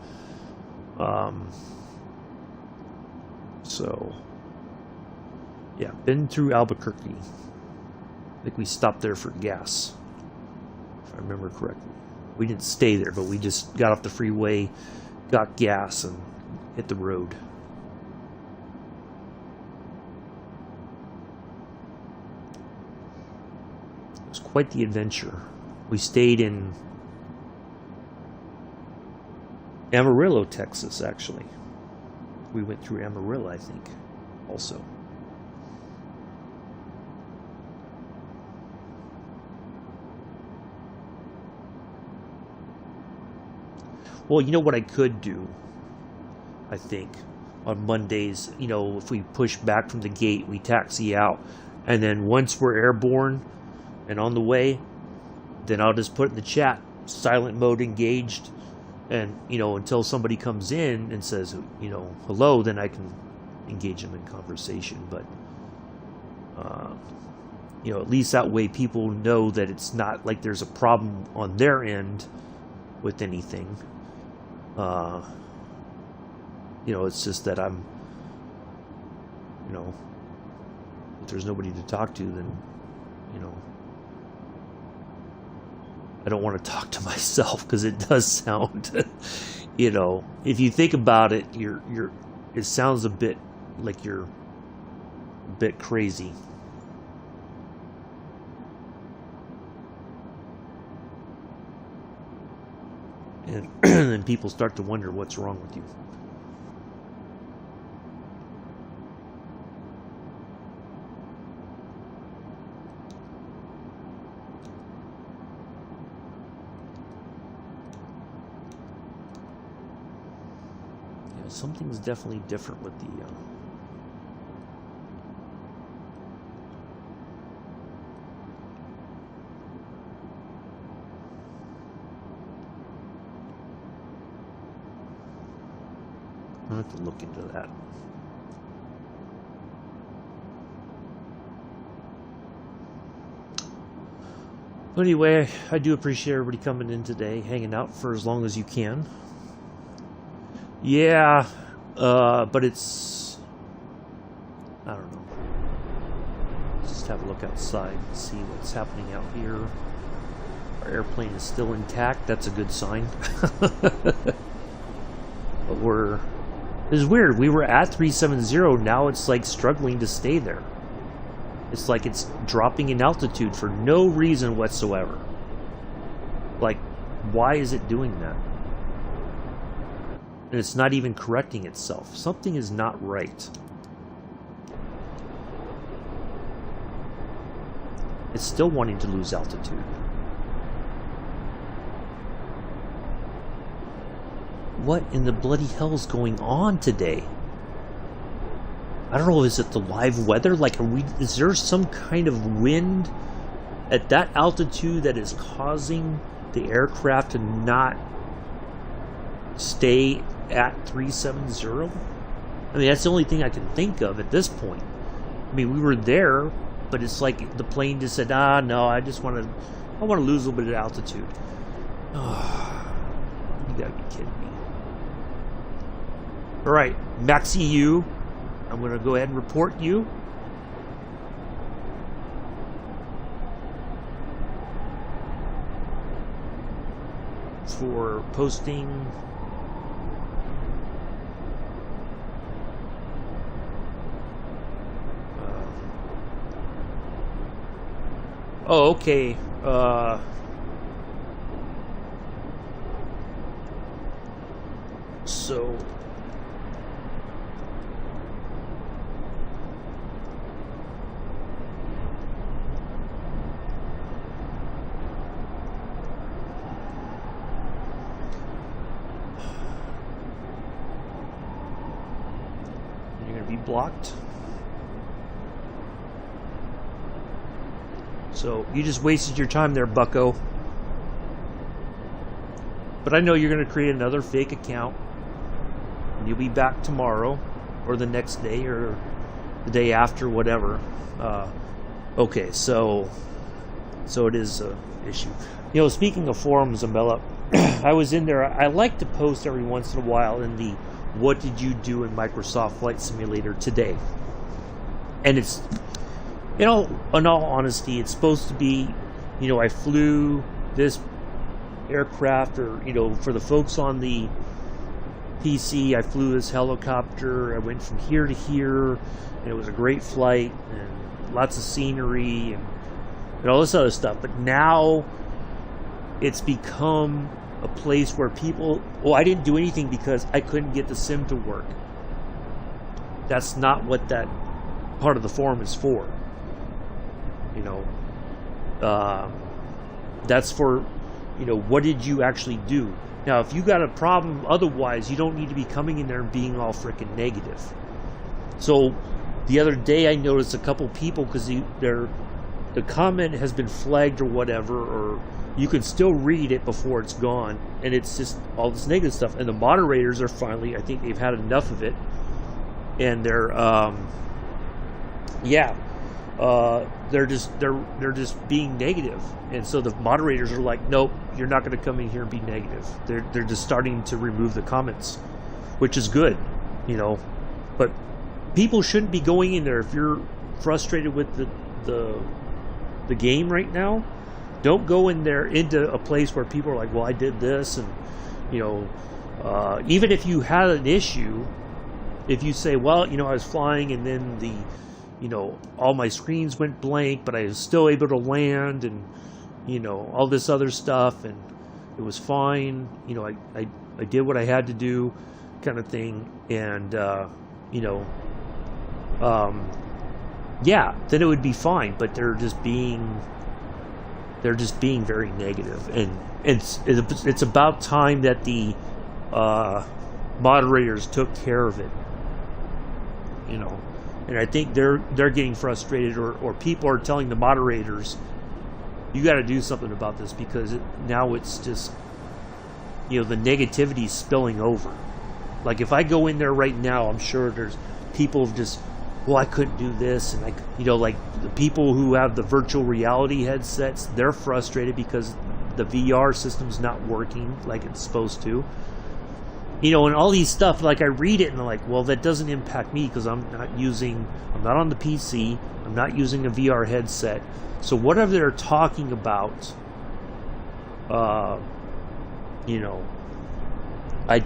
So yeah, been through Albuquerque. I think we stopped there for gas, if I remember correctly. We didn't stay there, but we just got off the freeway, got gas, and hit the road. It was quite the adventure. We stayed in Amarillo, Texas, actually. We went through Amarillo, I think, also. Well, you know what I could do, I think, on Mondays, you know, if we push back from the gate, we taxi out, and then once we're airborne and on the way, then I'll just put in the chat, silent mode engaged, and, you know, until somebody comes in and says, you know, hello, then I can engage them in conversation. But, you know, at least that way people know that it's not like there's a problem on their end with anything. You know, it's just that I'm, you know, if there's nobody to talk to, then, you know, I don't want to talk to myself because it does sound, you know, if you think about it, it sounds a bit like you're a bit crazy. And then people start to wonder what's wrong with you. Yeah, Something's definitely different with the I'll have to look into that. But anyway, I do appreciate everybody coming in today, hanging out for as long as you can. Yeah, but it's, I don't know. Let's just have a look outside and see what's happening out here. Our airplane is still intact. That's a good sign. But it's weird. We were at 370. Now it's like struggling to stay there. It's like it's dropping in altitude for no reason whatsoever. Like, why is it doing that? And it's not even correcting itself. Something is not right. It's still wanting to lose altitude. What in the bloody hell is going on today? I don't know, is it the live weather? Like, is there some kind of wind at that altitude that is causing the aircraft to not stay at 370? I mean, that's the only thing I can think of at this point. I mean, we were there, but it's like the plane just said, no, I want to lose a little bit of altitude. Oh, you gotta be kidding me. All right, Maxi U. I'm going to go ahead and report you. For posting oh, okay. So blocked. So you just wasted your time there, bucko. But I know you're going to create another fake account and you'll be back tomorrow or the next day or the day after, whatever. Okay, so it is an issue. You know, speaking of forums, Amela, I was in there. I like to post every once in a while in the what did you do in Microsoft Flight Simulator today? And it's, you know, in all honesty, it's supposed to be, you know, I flew this aircraft, or, you know, for the folks on the PC, I flew this helicopter. I went from here to here, and it was a great flight, and lots of scenery, and all this other stuff. But now it's become a place where people, oh, I didn't do anything because I couldn't get the sim to work. That's not what that part of the forum is for. You know, that's for, you know, what did you actually do? Now, if you got a problem otherwise, you don't need to be coming in there and being all freaking negative. So the other day I noticed a couple people, because the comment has been flagged or whatever, or you can still read it before it's gone, and it's just all this negative stuff. And the moderators are finally, I think they've had enough of it, and they're they're just being negative. And so the moderators are like, nope, you're not going to come in here and be negative. They're just starting to remove the comments, which is good, you know. But people shouldn't be going in there. If you're frustrated with the game right now, don't go in there into a place where people are like, well, I did this, and, you know, even if you had an issue, if you say, well, you know, I was flying and then you know, all my screens went blank, but I was still able to land, and, you know, all this other stuff, and it was fine, you know, I did what I had to do, kind of thing, and, you know, yeah, then it would be fine. But they're just being very negative, and it's about time that the moderators took care of it, you know. And I think they're getting frustrated, or people are telling the moderators, you got to do something about this, because now it's just, you know, the negativity spilling over. Like if I go in there right now, I'm sure there's people just, well, I couldn't do this, and you know, like the people who have the virtual reality headsets, they're frustrated because the VR system's not working like it's supposed to. You know, and all these stuff, like I read it and I'm like, well, that doesn't impact me because I'm not on the PC, I'm not using a VR headset. So whatever they're talking about, you know, I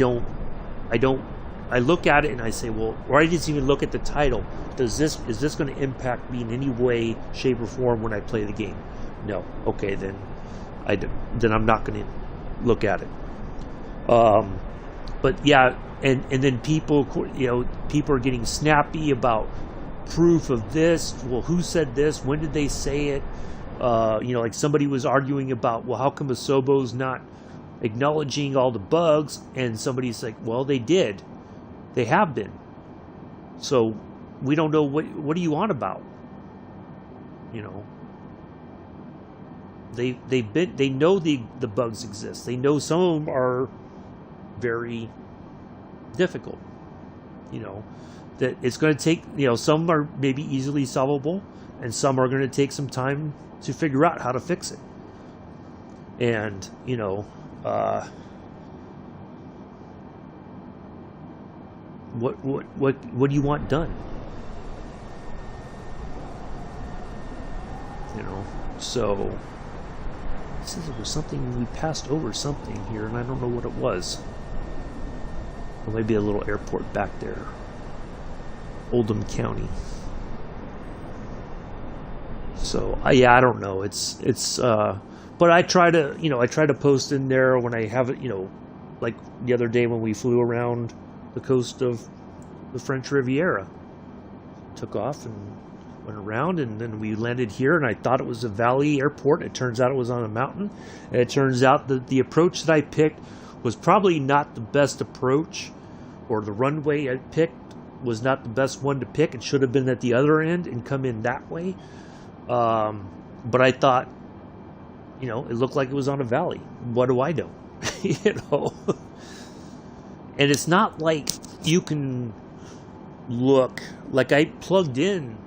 look at it and I say, well, or I just even look at the title. Is this going to impact me in any way, shape, or form when I play the game? No. Okay, then I'm not going to look at it. But yeah, and then people, you know, people are getting snappy about proof of this. Well, who said this? When did they say it? You know, like somebody was arguing about, well, how come Asobo's not acknowledging all the bugs? And somebody's like, well, they did. They have been. So we don't know what are you on about? You know, they know the bugs exist. They know some of them are very difficult. You know, that it's going to take, you know, some are maybe easily solvable, and some are going to take some time to figure out how to fix it. And you know, what do you want done? You know, so it says there was something, we passed over something here, and I don't know what it was. Or maybe a little airport back there. Oldham County. So yeah, I don't know. It's but I try to post in there when I have it, you know, like the other day when we flew around the coast of the French Riviera. Took off and went around, and then we landed here, and I thought it was a valley airport. It turns out it was on a mountain. And it turns out that the approach that I picked was probably not the best approach, or the runway I picked was not the best one to pick. It should have been at the other end and come in that way. But I thought, you know, it looked like it was on a valley. What do I know? You know? And it's not like you can look, like I plugged in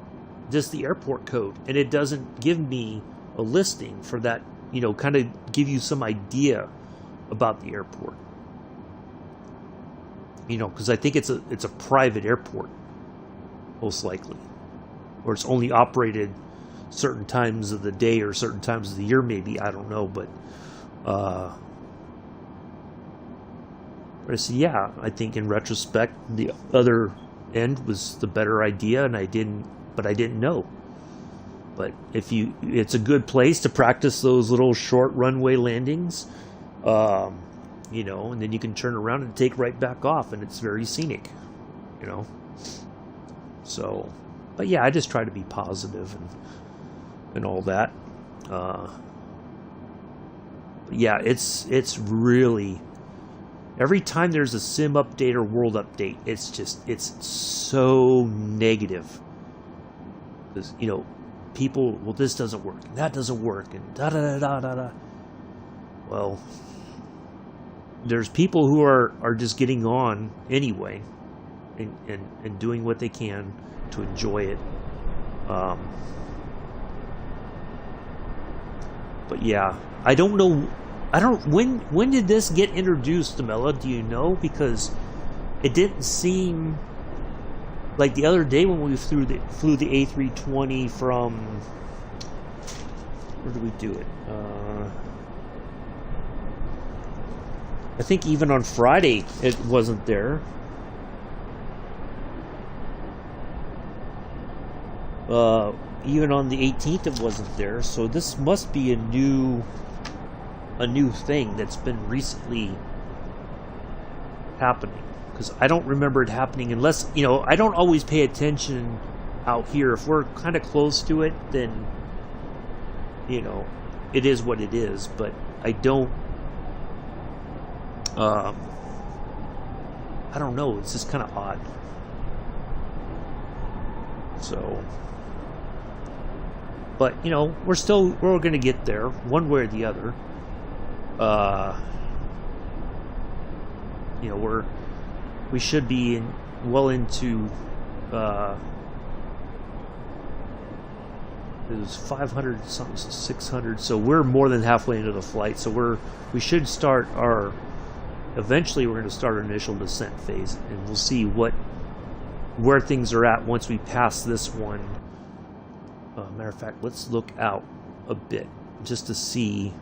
just the airport code, and it doesn't give me a listing for that, you know, kind of give you some idea about the airport. You know, because I think it's a private airport, most likely, or it's only operated certain times of the day or certain times of the year, maybe, I don't know. But I said, yeah, I think in retrospect the other end was the better idea, and I didn't know. But it's a good place to practice those little short runway landings. You know, and then you can turn around and take right back off, and it's very scenic, you know. So, but yeah, I just try to be positive and all that. But yeah, it's really, every time there's a sim update or world update, it's so negative. Because, you know, people, well, this doesn't work, and that doesn't work, and da da da da da. Well, there's people who are just getting on anyway and doing what they can to enjoy it. But yeah, I don't know. When did this get introduced, Demella? Do you know? Because it didn't seem like the other day when we flew the A320 from, where did we do it? I think even on Friday it wasn't there. Even on the 18th it wasn't there. So this must be a new thing that's been recently happening. Because I don't remember it happening unless, you know, I don't always pay attention out here. If we're kind of close to it, then, you know, it is what it is. But I don't I don't know, it's just kind of odd. So, but you know, we're gonna get there one way or the other. You know, we should be well into it was 500 something, 600, so we're more than halfway into the flight, so we should start eventually we're going to start our initial descent phase, and we'll see where things are at once we pass this one. Matter of fact, let's look out a bit just to see.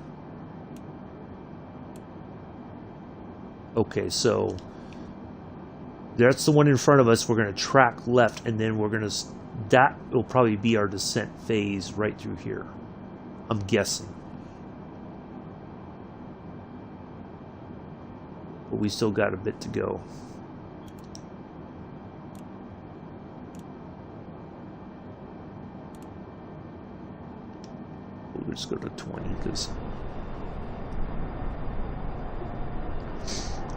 Okay, so that's the one in front of us. We're going to track left, and then that will probably be our descent phase right through here, I'm guessing. But we still got a bit to go. We'll just go to 20 because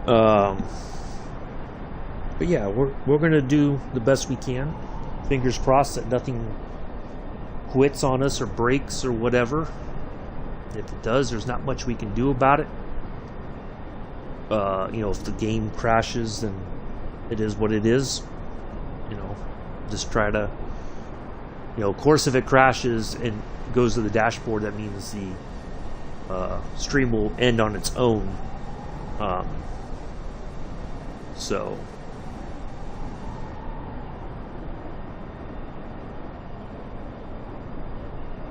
but yeah, we're gonna do the best we can. Fingers crossed that nothing quits on us or breaks or whatever. If it does, there's not much we can do about it. You know, if the game crashes, then it is what it is. You know, just try to, you know, of course, if it crashes and goes to the dashboard, that means the stream will end on its own. So.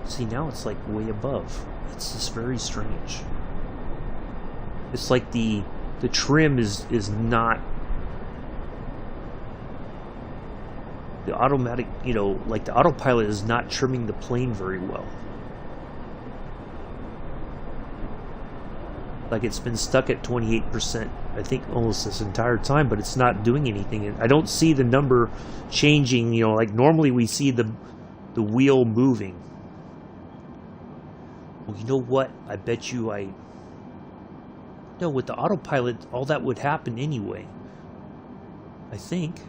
See, now it's like way above. It's just very strange. It's like the trim is not the automatic, you know, like the autopilot is not trimming the plane very well. Like it's been stuck at 28%, I think, almost this entire time, but it's not doing anything. And I don't see the number changing, you know, like normally we see the wheel moving. Well, you know what? I bet you no, with the autopilot, all that would happen anyway. I think.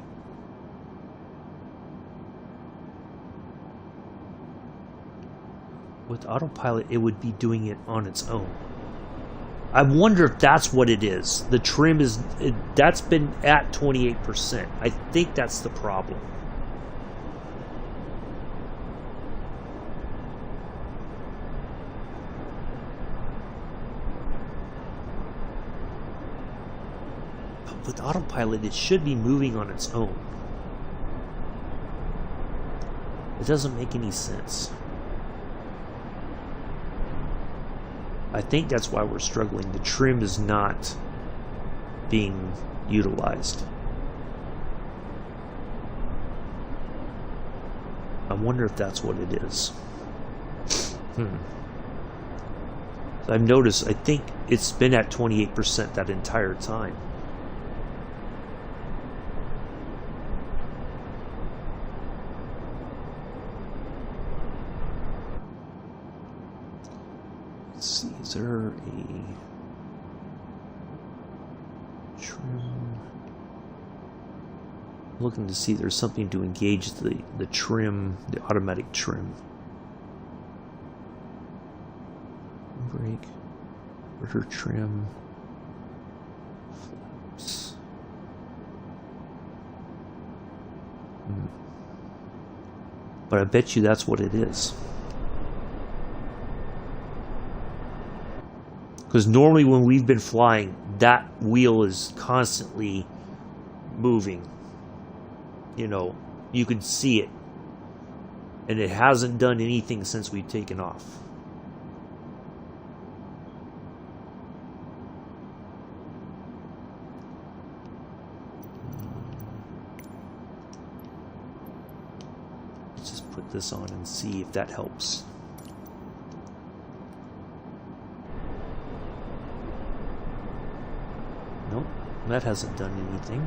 With autopilot, it would be doing it on its own. I wonder if that's what it is. The trim that's been at 28%. I think that's the problem. With autopilot, it should be moving on its own. It doesn't make any sense. I think that's why we're struggling. The trim is not being utilized. I wonder if that's what it is. I've noticed, I think it's been at 28% that entire time. Let's see, is there a trim? I'm looking to see if there's something to engage the trim, the automatic trim. Brake, rudder trim, flaps. But I bet you that's what it is. Because normally when we've been flying, that wheel is constantly moving. You know, you can see it. And it hasn't done anything since we've taken off. Let's just put this on and see if that helps. Nope, that hasn't done anything.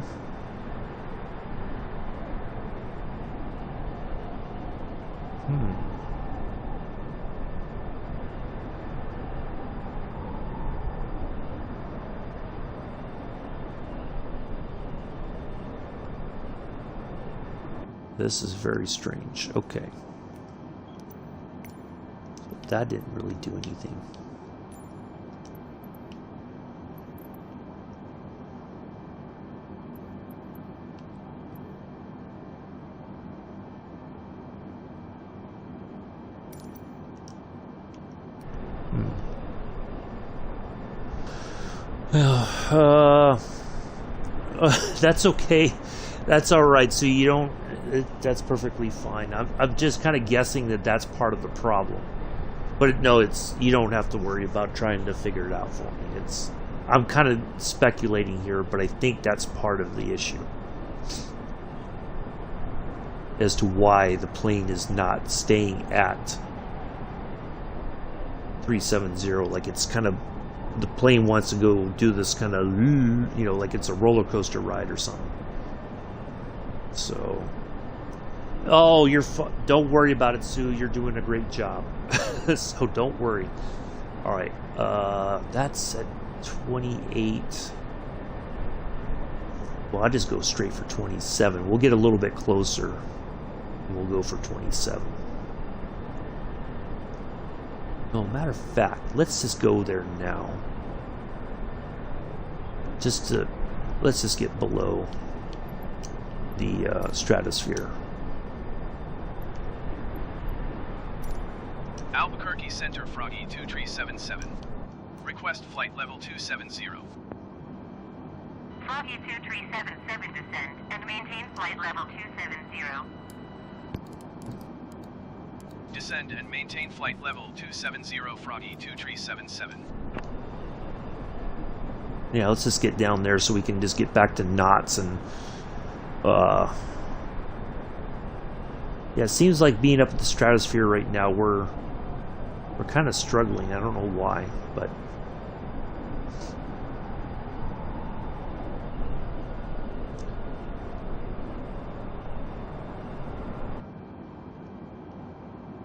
This is very strange. Okay. That didn't really do anything. That's okay. That's all right. So you don't. That's perfectly fine. I'm just kind of guessing that that's part of the problem. But no, it's you don't have to worry about trying to figure it out for me. I'm kind of speculating here, but I think that's part of the issue as to why the plane is not staying at 370. Like it's kind of the plane wants to go do this kind of, you know, like it's a roller coaster ride or something. So, oh, don't worry about it, Sue. You're doing a great job. So don't worry. All right, that's at 28. Well, I'll just go straight for 27. We'll get a little bit closer, and we'll go for 27. No, matter of fact, let's just go there now. Let's just get below the stratosphere. Albuquerque Center, Froggy 2377. Request flight level 270. Froggy 2377 descend and maintain flight level 270. Descend and maintain flight level 270, Froggy 2377. Yeah, let's just get down there so we can just get back to knots and yeah, it seems like being up at the stratosphere right now we're kind of struggling. I don't know why, but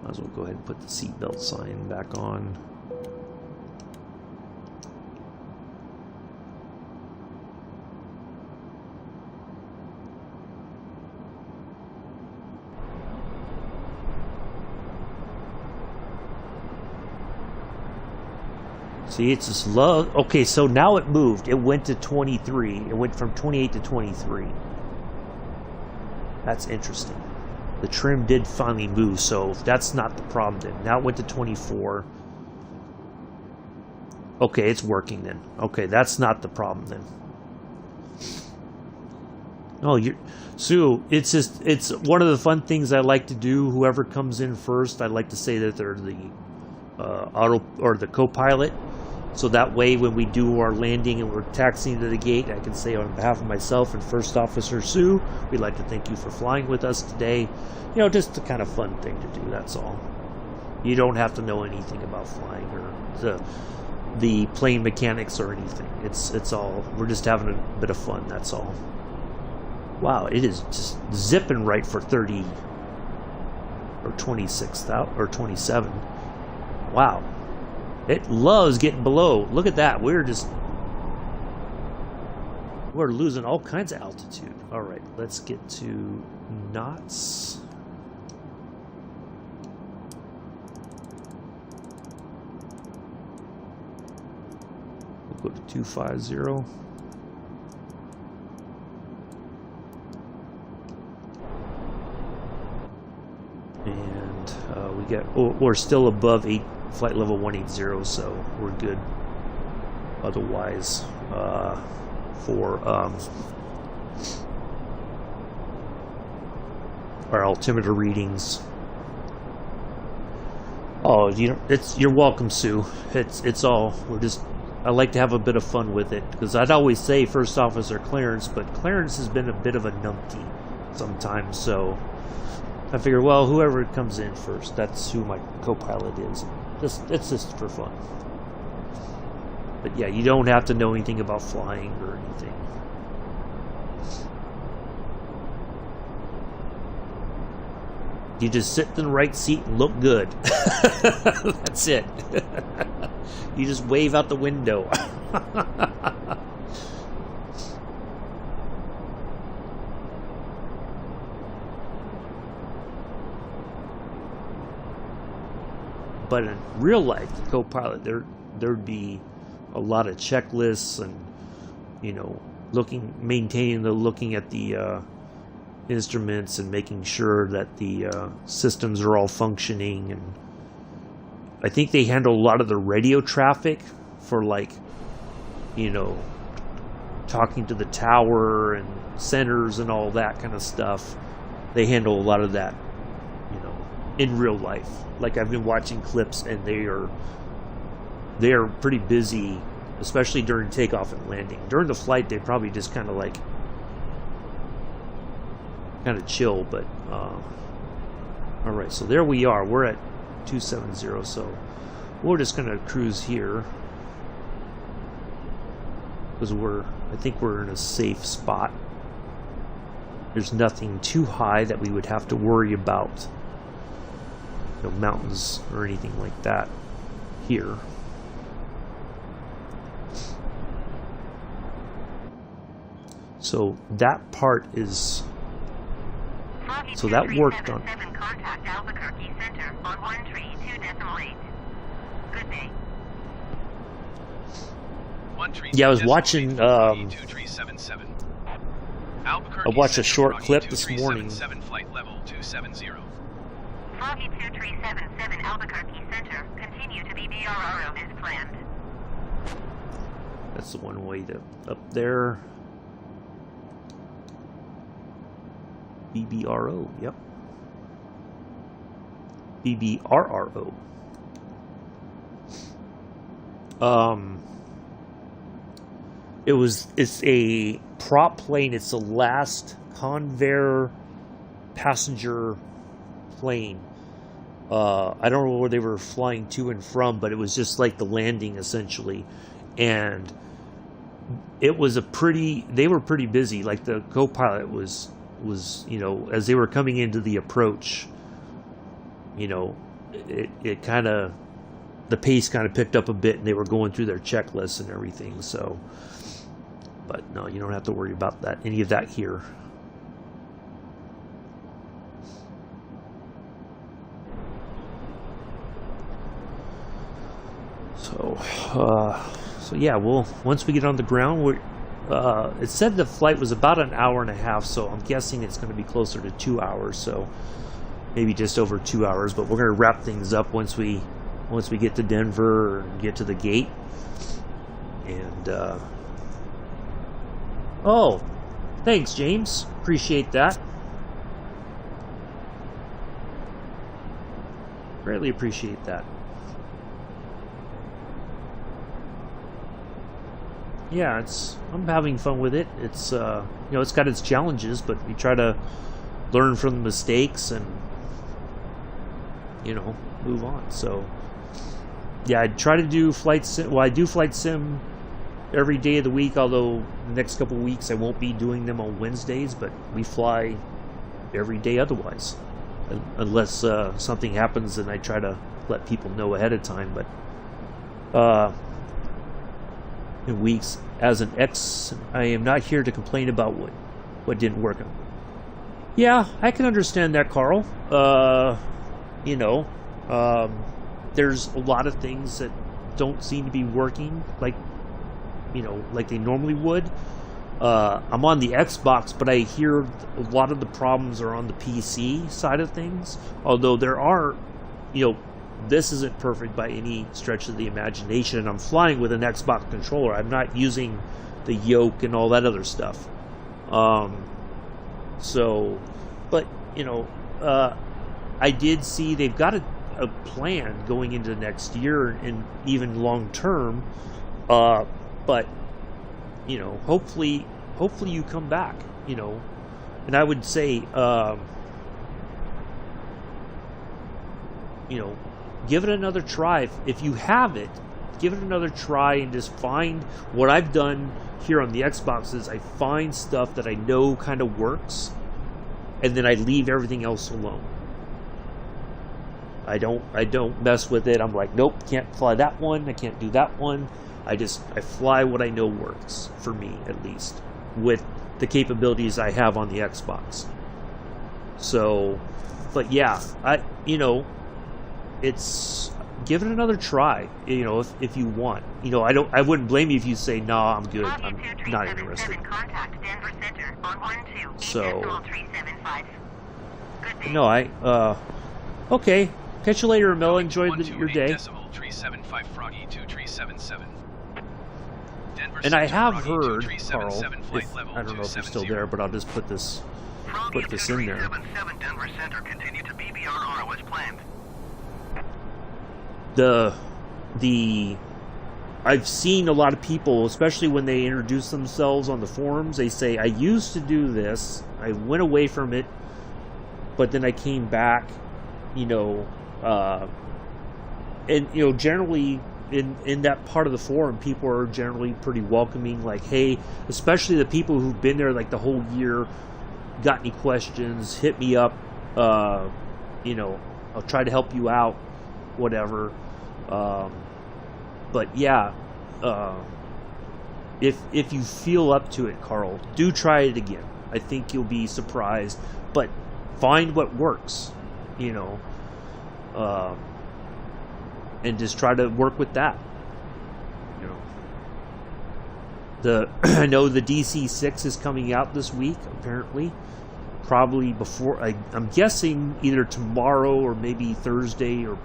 might as well go ahead and put the seatbelt sign back on. See, it's just low. Okay, so now it moved. It went to 23. It went from 28 to 23. That's interesting. The trim did finally move, so that's not the problem then. Now it went to 24. Okay, it's working then. Okay, that's not the problem then. Oh, Sue, it's one of the fun things I like to do. Whoever comes in first, I like to say that they're the auto or the co-pilot. So that way, when we do our landing and we're taxiing to the gate, I can say on behalf of myself and First Officer Sue, we'd like to thank you for flying with us today. You know, just a kind of fun thing to do, that's all. You don't have to know anything about flying or the plane mechanics or anything. It's all, we're just having a bit of fun, that's all. Wow, it is just zipping right for 30 or 26,000 or 27. Wow. It loves getting below. Look at that. We're losing all kinds of altitude. All right, let's get to knots. We'll go to 250. And we get. We're still above flight level 180, so we're good. Otherwise, for our altimeter readings. Oh, you're welcome, Sue. It's all. I like to have a bit of fun with it because I'd always say First Officer Clarence, but Clarence has been a bit of a numpty sometimes, so I figure, well, whoever comes in first, that's who my co-pilot is. It's just for fun. But yeah, you don't have to know anything about flying or anything. You just sit in the right seat and look good. That's it. You just wave out the window. but in real life, the co-pilot, there'd be a lot of checklists and, you know, looking at the instruments and making sure that the systems are all functioning. And I think they handle a lot of the radio traffic for, like, you know, talking to the tower and centers and all that kind of stuff. They handle a lot of that, you know, in real life. Like, I've been watching clips, and they are pretty busy, especially during takeoff and landing. During the flight, they probably just kind of chill. But all right, so there we are. We're at 270, so we're just gonna cruise here because I think we're in a safe spot. There's nothing too high that we would have to worry about, you know, mountains or anything like that here. So that part is, so that worked on. Contact Albuquerque Center on 132.8. Good day. Yeah, I was watching. I watched a short clip this morning. Flight level 270. Foggy 2377 Albuquerque Center. Continue to be BRRO as planned. That's the one way to up there. BBRO, yep. BBRRO. It's a prop plane. It's the last Convair passenger plane. I don't know where they were flying to and from, but it was just like the landing essentially. And it was they were pretty busy. Like, the co-pilot was, you know, as they were coming into the approach, you know, it kind of, the pace kind of picked up a bit, and they were going through their checklists and everything. So, but no, you don't have to worry about that, any of that here. So yeah, once we get on the ground, it said the flight was about an hour and a half, so I'm guessing it's going to be closer to 2 hours, so maybe just over 2 hours. But we're going to wrap things up once we get to Denver and get to the gate. And oh, thanks, James. Appreciate that. Greatly appreciate that. Yeah, I'm having fun with it. It's you know, it's got its challenges, but we try to learn from the mistakes and, you know, move on. So yeah, I try to do flight sim. Well, I do flight sim every day of the week, although the next couple of weeks I won't be doing them on Wednesdays, but we fly every day otherwise, unless something happens, and I try to let people know ahead of time. But in weeks, as an ex, I am not here to complain about what didn't work. Yeah, I can understand that, Carl. You know, there's a lot of things that don't seem to be working like, you know, like they normally would. I'm on the Xbox, but I hear a lot of the problems are on the PC side of things. Although there are, you know, this isn't perfect by any stretch of the imagination, and I'm flying with an Xbox controller. I'm not using the yoke and all that other stuff. So, but, you know, I did see they've got a plan going into next year and even long term. But, you know, hopefully you come back, you know. And I would say, you know, give it another try. If you have it, give it another try and just find what I've done here on the Xbox is I find stuff that I know kind of works, and then I leave everything else alone. I don't mess with it. I'm like, nope, can't fly that one. I can't do that one. I fly what I know works for me, at least, with the capabilities I have on the Xbox. So, but yeah, you know, give it another try. You know, if you want. You know, I wouldn't blame you if you say, "No, I'm good. I'm not interested." Contact Denver Center on 12 So, decimal 375. Good day. no, okay. Catch you later, Mel. Enjoy your 128 day. decimal 375 Froggy 2377. Denver And I Center, have Froggy heard, 2377, Carl, flight if, level I don't know if you're still 270. there, but I'll just put this in there. 2377 Denver Center, continue to BBRR as planned. I've seen a lot of people, especially when they introduce themselves on the forums, they say, I used to do this, I went away from it, but then I came back, you know, and, you know, generally in that part of the forum, people are generally pretty welcoming, like, hey, especially the people who've been there like the whole year, got any questions, hit me up, you know, I'll try to help you out, whatever. But yeah, if you feel up to it, Carl, do try it again. I think you'll be surprised, but find what works, you know, and just try to work with that. You know, I know the DC-6 is coming out this week, apparently. Probably before, I'm guessing either tomorrow or maybe Thursday, or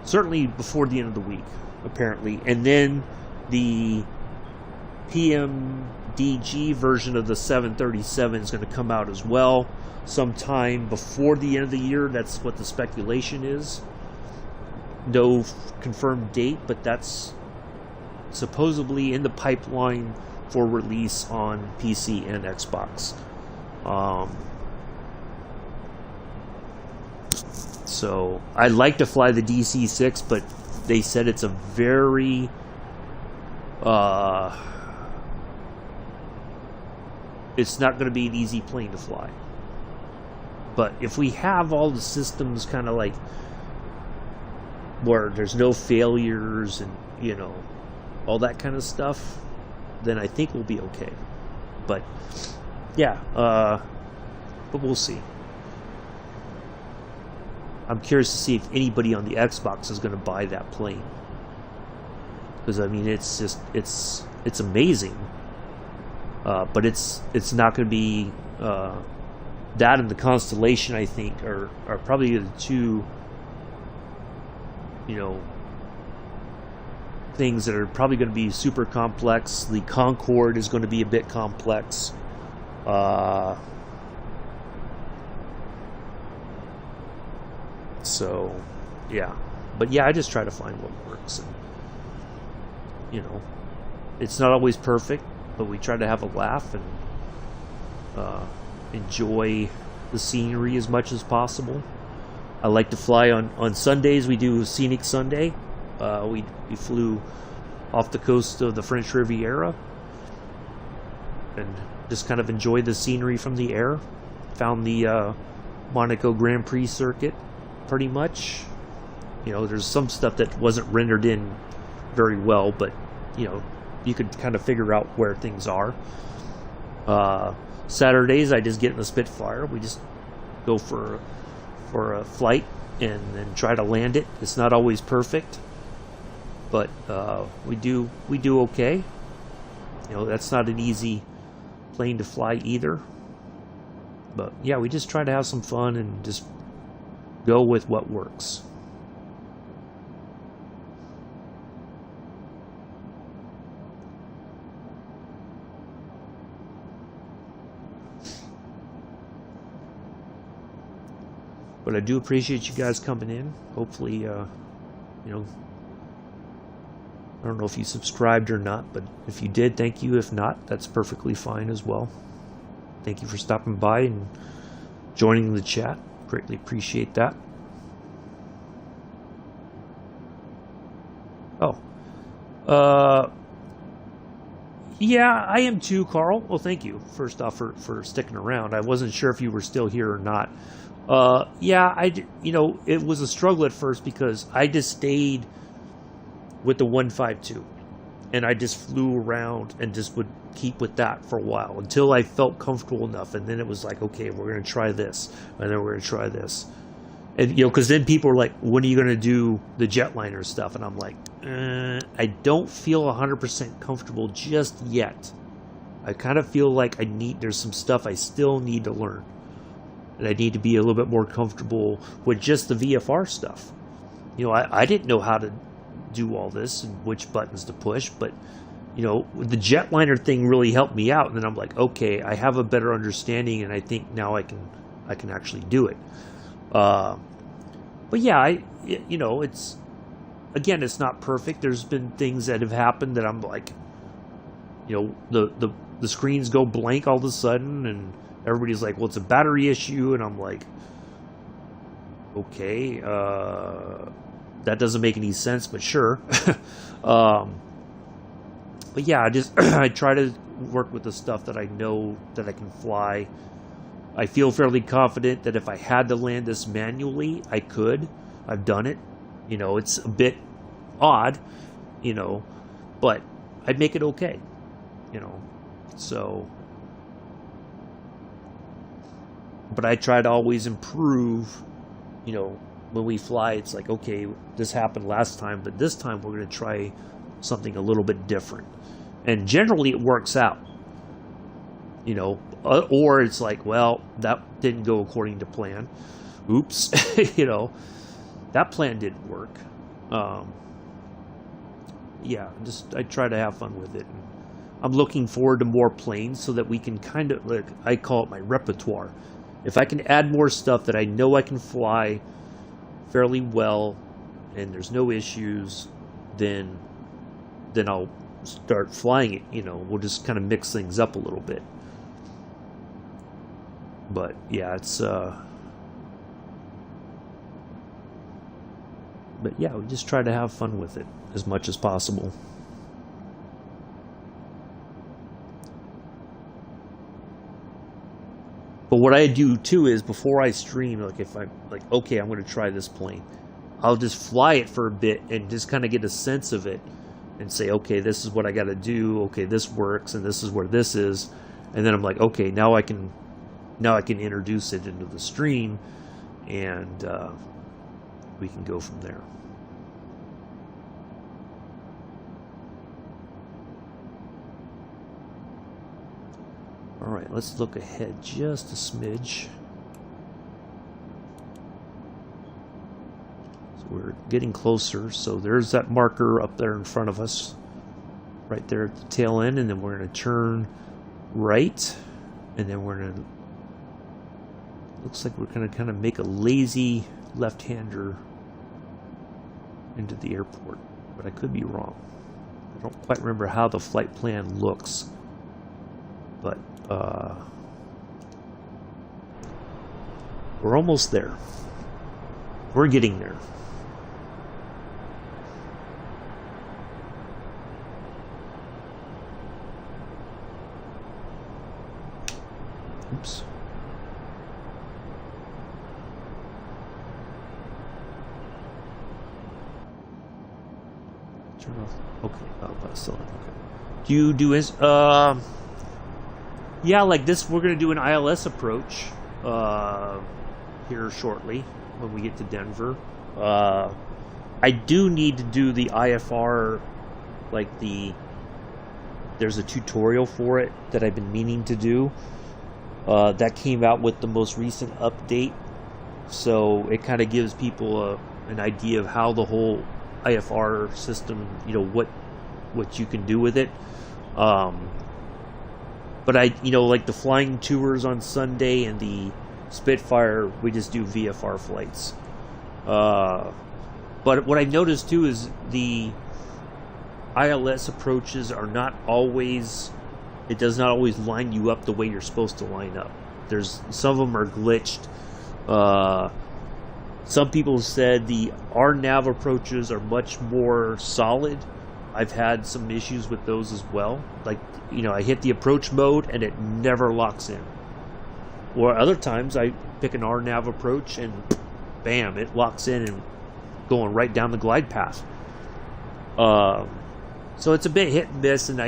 certainly before the end of the week, apparently. And then the PMDG version of the 737 is going to come out as well sometime before the end of the year. That's what the speculation is. No confirmed date, but that's supposedly in the pipeline for release on PC and Xbox. So I'd like to fly the DC-6, but they said it's a very it's not going to be an easy plane to fly. But if we have all the systems kind of like where there's no failures and, you know, all that kind of stuff, then I think we'll be okay. But yeah, but we'll see. I'm curious to see if anybody on the Xbox is going to buy that plane, because I mean it's just it's amazing, but it's not going to be that and the Constellation, I think, are probably the two, you know, things that are probably going to be super complex. The Concorde is going to be a bit complex. So, yeah. But yeah, I just try to find what works. And, you know, it's not always perfect, but we try to have a laugh and enjoy the scenery as much as possible. I like to fly on Sundays. We do Scenic Sunday. We flew off the coast of the French Riviera and just kind of enjoyed the scenery from the air. Found the Monaco Grand Prix circuit pretty much. You know, there's some stuff that wasn't rendered in very well, but, you know, you could kind of figure out where things are. Saturdays, I just get in the Spitfire. We just go for a flight and then try to land it. It's not always perfect, but we do okay. You know, that's not an easy plane to fly either. But yeah, we just try to have some fun and just go with what works. But I do appreciate you guys coming in. Hopefully, you know, I don't know if you subscribed or not, but if you did, thank you. If not, that's perfectly fine as well. Thank you for stopping by and joining the chat. Greatly appreciate that. Yeah, I am too, Carl. Well, thank you, first off, for sticking around. I wasn't sure if you were still here or not. Yeah, you know, it was a struggle at first because I just stayed with the 152. And I just flew around and just would keep with that for a while until I felt comfortable enough. And then it was like, okay, we're going to try this. And then we're going to try this. And, because then people are like, when are you going to do the jetliner stuff? And I'm like, I don't feel 100% comfortable just yet. I kind of feel like there's some stuff I still need to learn. And I need to be a little bit more comfortable with just the VFR stuff. I didn't know how to do all this and which buttons to push, but, the jetliner thing really helped me out. And then I'm like, okay, I have a better understanding, and I think now I can actually do it. But yeah, it's not perfect. There's been things that have happened that I'm like, the screens go blank all of a sudden, and everybody's like, well, it's a battery issue, and I'm like, okay, that doesn't make any sense, but sure. But yeah, I try to work with the stuff that I know that I can fly. I feel fairly confident that if I had to land this manually, I could. I've done it. It's a bit odd, but I'd make it okay, so. But I try to always improve, when we fly, it's like, okay, this happened last time, but this time we're going to try something a little bit different. And generally it works out, or it's like, well, that didn't go according to plan. Oops, that plan didn't work. Yeah, I try to have fun with it. And I'm looking forward to more planes so that we can kind of, like, I call it my repertoire. If I can add more stuff that I know I can fly fairly well and there's no issues, then I'll start flying it. We'll just kind of mix things up a little bit. But yeah, but yeah, we just try to have fun with it as much as possible. But what I do too is, before I stream, like, if I'm like, okay, I'm going to try this plane, I'll just fly it for a bit and just kind of get a sense of it and say, okay, this is what I got to do. Okay, this works, and this is where this is. And then I'm like, okay, now I can introduce it into the stream, and we can go from there. All right, let's look ahead just a smidge. So we're getting closer. So there's that marker up there in front of us, right there at the tail end, and then we're going to turn right, and then we're going to, looks like we're going to kind of make a lazy left-hander into the airport, but I could be wrong. I don't quite remember how the flight plan looks, but we're almost there. We're getting there. Oops. Turn off. Okay. Oh, but still. Okay. Do you do is yeah, like this, we're going to do an ILS approach here shortly when we get to Denver. I do need to do the IFR, like there's a tutorial for it that I've been meaning to do. That came out with the most recent update, so it kind of gives people an idea of how the whole IFR system, what you can do with it. But like the flying tours on Sunday and the Spitfire, we just do VFR flights. But what I noticed too is the ILS approaches are not always, it does not always line you up the way you're supposed to line up. Some of them are glitched. Some people said the RNAV approaches are much more solid. I've had some issues with those as well. Like, I hit the approach mode and it never locks in. Or other times I pick an RNAV approach and bam, it locks in and going right down the glide path. So it's a bit hit and miss, and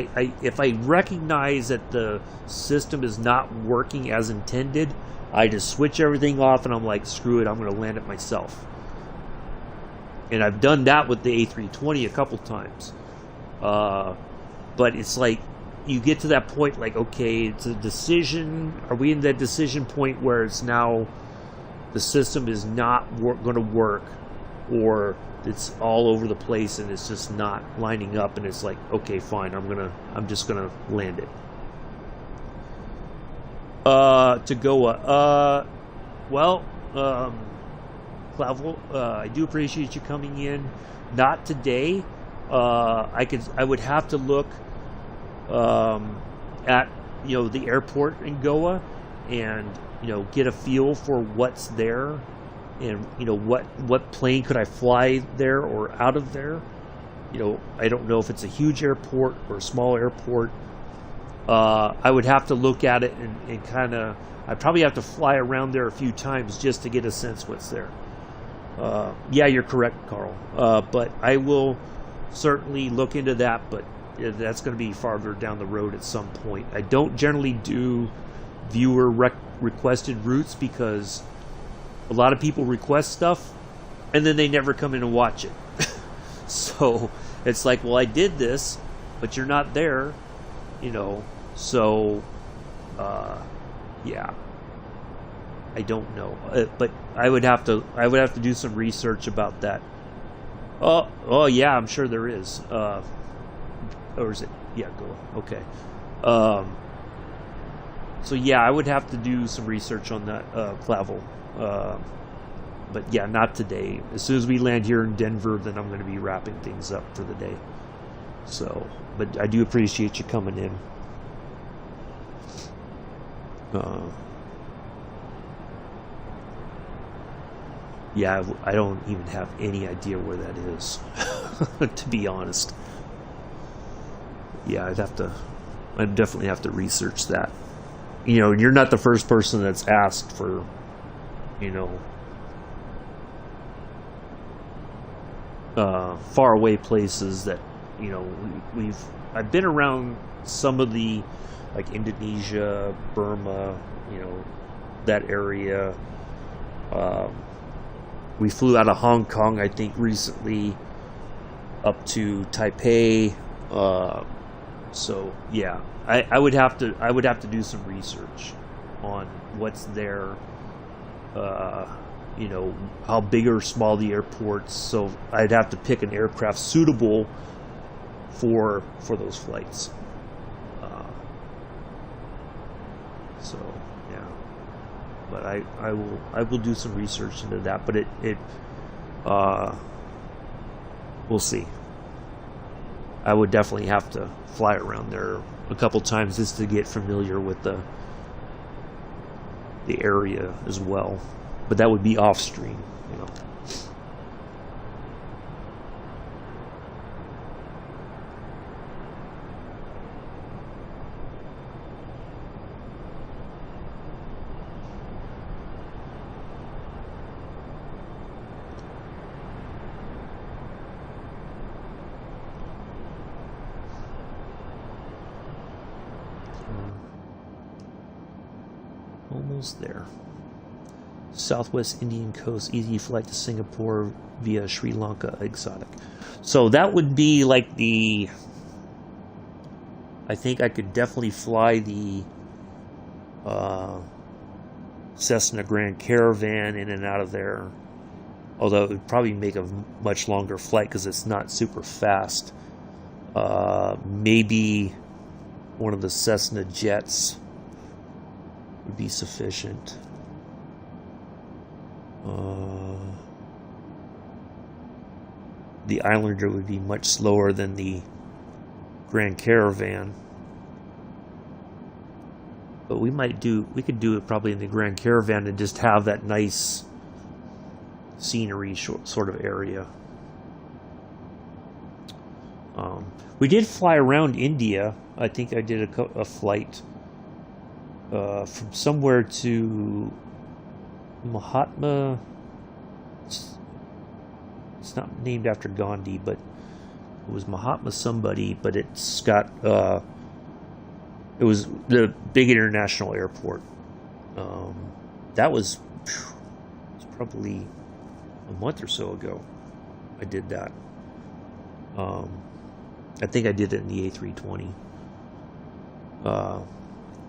if I recognize that the system is not working as intended, I just switch everything off and I'm like, screw it, I'm going to land it myself. And I've done that with the A320 a couple times. But it's like, you get to that point like, okay, it's a decision. Are we in that decision point where it's now the system is not going to work, or it's all over the place and it's just not lining up, and it's like, okay, fine, I'm just gonna land it. To Goa. Clavel, I do appreciate you coming in. Not today. I would have to look at the airport in Goa and get a feel for what's there, and what plane could I fly there or out of there. I don't know if it's a huge airport or a small airport. I would have to look at it and kind of, I'd probably have to fly around there a few times just to get a sense what's there. Yeah, you're correct, Carl. But I will certainly look into that, but that's going to be farther down the road at some point. I don't generally do viewer requested routes because a lot of people request stuff and then they never come in and watch it. So it's like, well, I did this, but you're not there, so yeah, I don't know, but I would have to do some research about that. Oh yeah, I'm sure there is. Or is it? Yeah, go. Okay. So yeah, I would have to do some research on that, Clavel. But yeah, not today. As soon as we land here in Denver, then I'm going to be wrapping things up for the day. So, but I do appreciate you coming in. Yeah, I don't even have any idea where that is, to be honest. Yeah, I'd definitely have to research that. You're not the first person that's asked for, far away places that, I've been around some of the, like Indonesia, Burma, that area. We flew out of Hong Kong, I think, recently up to Taipei. So yeah, I would have to do some research on what's there. How big or small the airports. So I'd have to pick an aircraft suitable for those flights. So yeah, but I will do some research into that. But we'll see. I would definitely have to fly around there a couple times just to get familiar with the area as well. But that would be off stream, Almost there. Southwest Indian Coast, easy flight to Singapore via Sri Lanka exotic. So that would be like I think I could definitely fly the Cessna Grand Caravan in and out of there. Although it would probably make a much longer flight because it's not super fast. Maybe one of the Cessna jets would be sufficient. The Islander would be much slower than the Grand Caravan, but we could do it probably in the Grand Caravan and just have that nice scenery sort of area. We did fly around India. I think I did a flight from somewhere to Mahatma. It's not named after Gandhi, but It was Mahatma somebody, but it's got it was the big international airport. That was probably a month or so ago. I did that. I think I did it in the A320.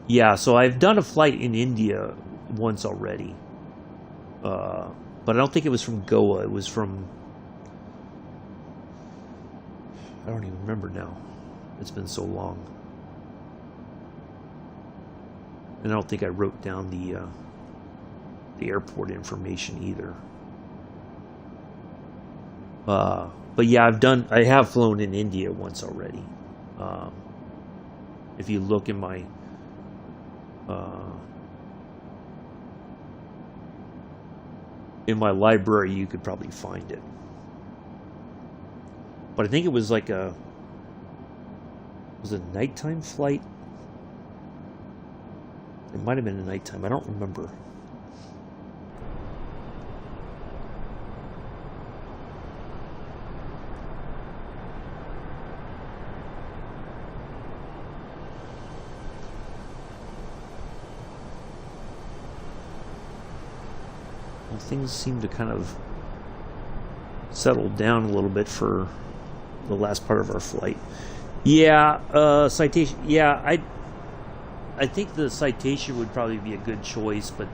Yeah, so I've done a flight in India once already. But I don't think it was from Goa. It was from... I don't even remember now. It's been so long. And I don't think I wrote down the airport information either. But yeah, I have flown in India once already. If you look in my library, you could probably find it. But I think it was like a nighttime flight. It might have been a nighttime. I don't remember. Well, things seem to kind of settle down a little bit for the last part of our flight. Yeah, citation. Yeah, I think the Citation would probably be a good choice, but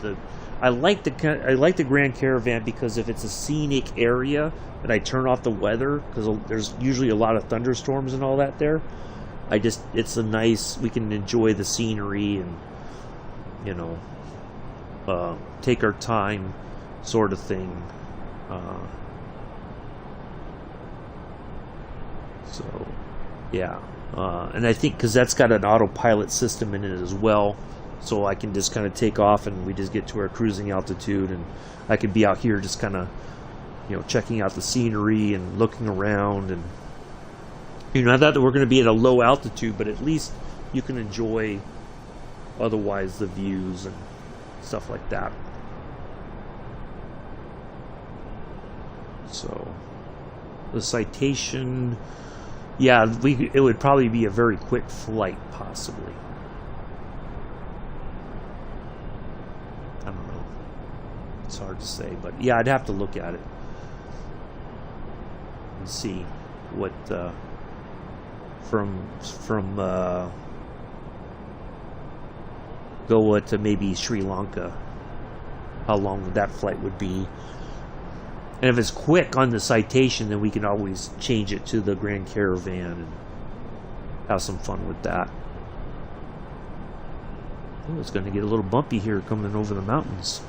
I like the Grand Caravan because if it's a scenic area and I turn off the weather, because there's usually a lot of thunderstorms and all that there, it's a nice, we can enjoy the scenery and, you know, take our time sort of thing. So yeah. And I think because that's got an autopilot system in it as well, so I can just kind of take off and we just get to our cruising altitude, and I could be out here just kind of, you know, checking out the scenery and looking around, and, you know, not that we're going to be at a low altitude, but at least you can enjoy otherwise the views and stuff like that. So the Citation. Yeah, it would probably be a very quick flight, possibly. I don't know. It's hard to say, but yeah, I'd have to look at it and see what from Goa to maybe Sri Lanka, how long that flight would be. And if it's quick on the Citation, then we can always change it to the Grand Caravan and have some fun with that. Oh, it's going to get a little bumpy here coming over the mountains.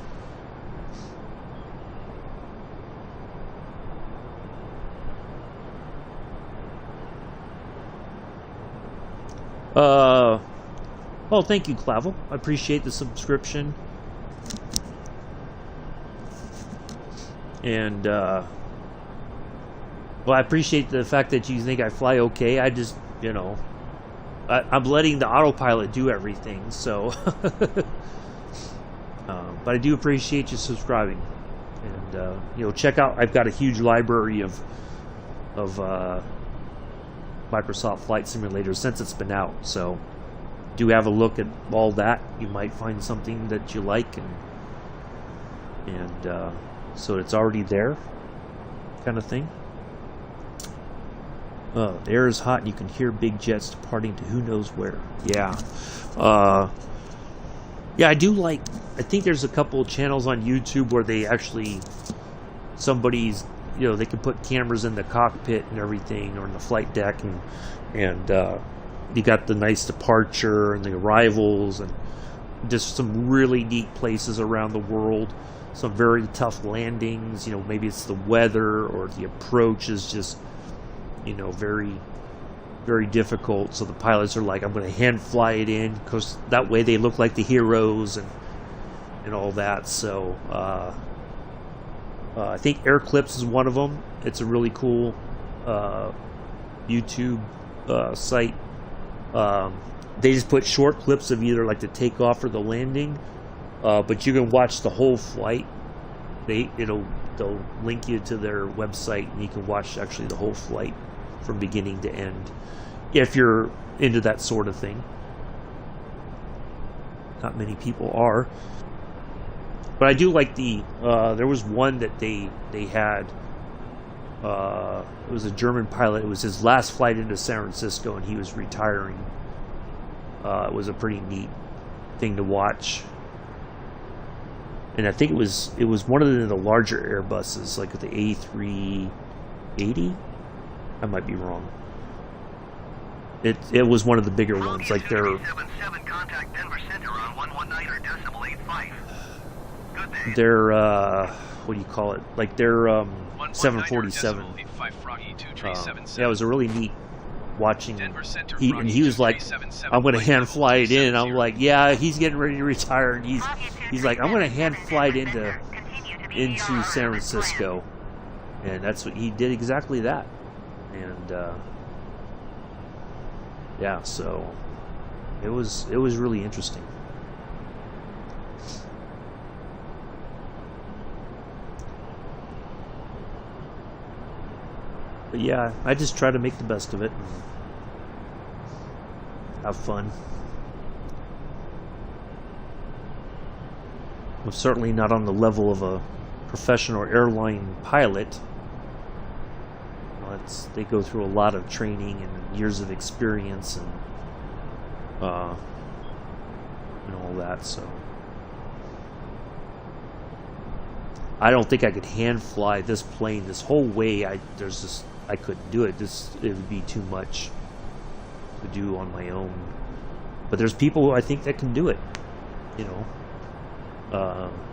Well, thank you, Clavel. I appreciate the subscription. And, well, I appreciate the fact that you think I fly okay. I just, you know, I'm letting the autopilot do everything, so. But I do appreciate you subscribing. And, you know, check out, I've got a huge library of Microsoft Flight Simulator since it's been out, so do have a look at all that. You might find something that you like, and so it's already there, kind of thing. The air is hot and you can hear big jets departing to who knows where. Yeah. Yeah, I do like, I think there's a couple of channels on YouTube where they actually, somebody's, you know, they can put cameras in the cockpit and everything, or in the flight deck, and you got the nice departure and the arrivals, and just some really neat places around the world. Some very tough landings, you know, maybe it's the weather or the approach is just, you know, very, very difficult. So the pilots are like, I'm going to hand fly it in, because that way they look like the heroes and all that. So I think Air Clips is one of them. It's a really cool YouTube site. They just put short clips of either like the takeoff or the landing. But you can watch the whole flight. They'll link you to their website, and you can watch actually the whole flight from beginning to end, if you're into that sort of thing. Not many people are. But I do like the, there was one that they had, it was a German pilot. It was his last flight into San Francisco, and he was retiring. It was a pretty neat thing to watch. And I think it was one of the larger Airbuses, like the A380. I might be wrong. It was one of the bigger ones, like they're. Contact Denver Center on 119.85. Good day. They're what do you call it? Like they're 747. Yeah, it was a really neat watching. He was like, I'm going to hand fly it in. And I'm like, yeah, he's getting ready to retire, and he's like, I'm going to hand fly it into San Francisco, and that's what he did, exactly that. And yeah, so it was really interesting. But yeah, I just try to make the best of it and have fun. I'm certainly not on the level of a professional airline pilot. They go through a lot of training and years of experience and all that. So I don't think I could hand fly this plane this whole way. I couldn't do it. It would be too much to do on my own. But there's people who I think that can do it.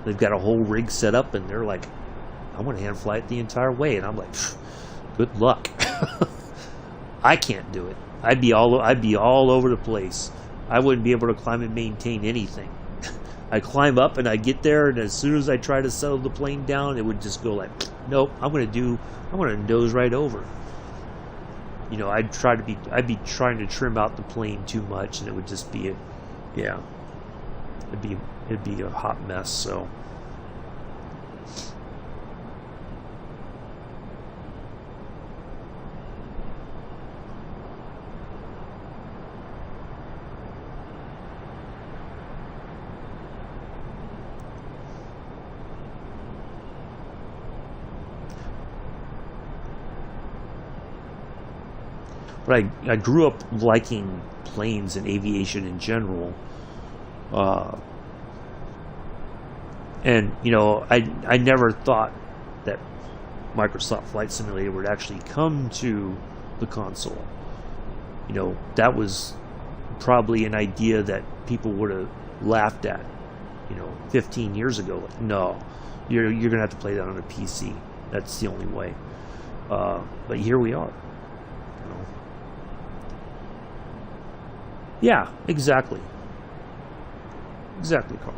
They've got a whole rig set up, and they're like, "I want to hand fly it the entire way," and I'm like, "Good luck." I can't do it. I'd be all over the place. I wouldn't be able to climb and maintain anything. I climb up and I get there, and as soon as I try to settle the plane down, it would just go like, nope, I'm gonna nose right over. I'd be trying to trim out the plane too much, and it would just be it'd be a hot mess. So but I grew up liking planes and aviation in general. And I never thought that Microsoft Flight Simulator would actually come to the console. That was probably an idea that people would have laughed at 15 years ago. Like, no, you're gonna have to play that on a PC. That's the only way. But here we are. Yeah, exactly, Carl.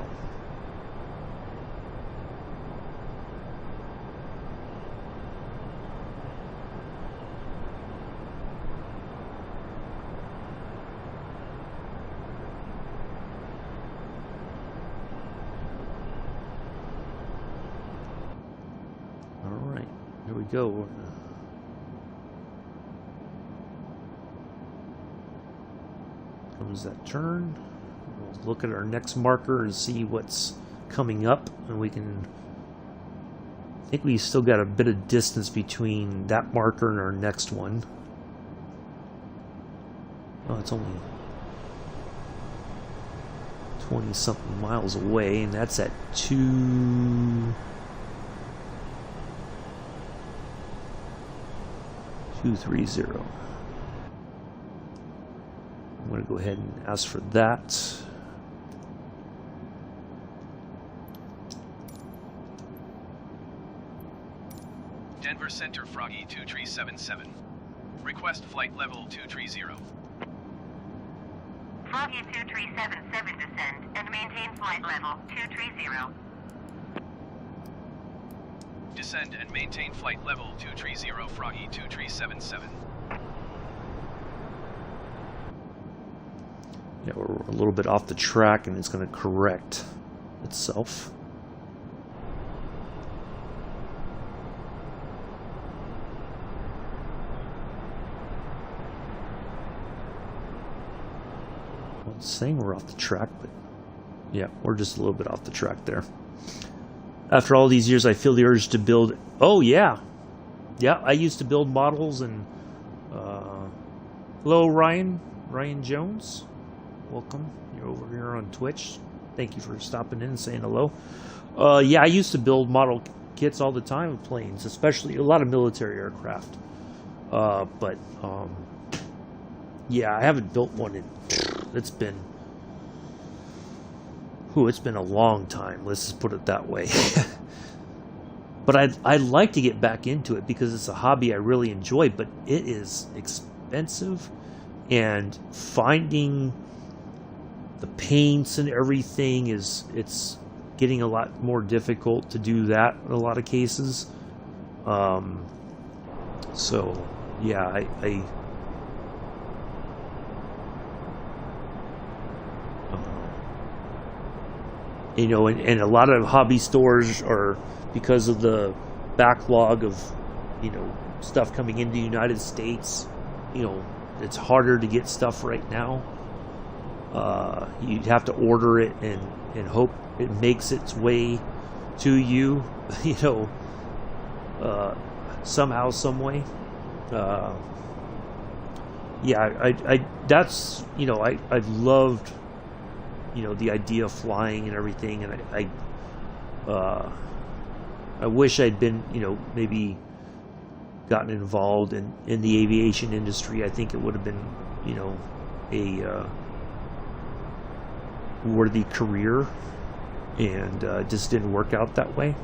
All right, here we go. Comes that turn. We'll look at our next marker and see what's coming up, and I think we still got a bit of distance between that marker and our next one. Oh, it's only 20 something miles away, and that's at 230. I'm going to go ahead and ask for that. Denver Center, Froggy 2377. Request flight level 230. Froggy 2377 descend and maintain flight level 230. Descend and maintain flight level 230, Froggy 2377. Yeah, we're a little bit off the track, and it's going to correct itself. Well, it's saying we're off the track, but yeah, we're just a little bit off the track there. After all these years, I feel the urge to build. Oh yeah, yeah. I used to build models, and hello, Ryan Jones. Welcome. You're over here on Twitch. Thank you for stopping in and saying hello. Yeah, I used to build model kits all the time of planes, especially a lot of military aircraft. But yeah, I haven't built one in. It's been a long time. Let's just put it that way. But I'd like to get back into it because it's a hobby I really enjoy. But it is expensive, and finding the paints and everything it's getting a lot more difficult to do that in a lot of cases. So yeah, I you know, and a lot of hobby stores are, because of the backlog of, you know, stuff coming into the United States, you know, it's harder to get stuff right now. You'd have to order it and hope it makes its way to you, you know, somehow, some way. Yeah, I that's, you know, I've loved, you know, the idea of flying and everything, and I wish I'd been, you know, maybe gotten involved in the aviation industry. I think it would have been, you know, a worthy career, and just didn't work out that way.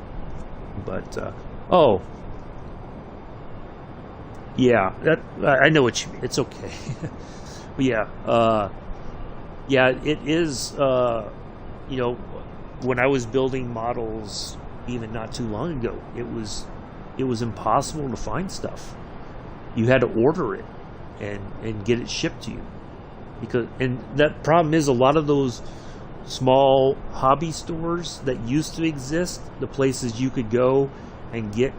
But oh yeah, that I know what you mean. It's okay. But yeah, yeah, it is. You know, when I was building models, even not too long ago, it was impossible to find stuff. You had to order it and get it shipped to you, because, and that problem is, a lot of those small hobby stores that used to exist, the places you could go and get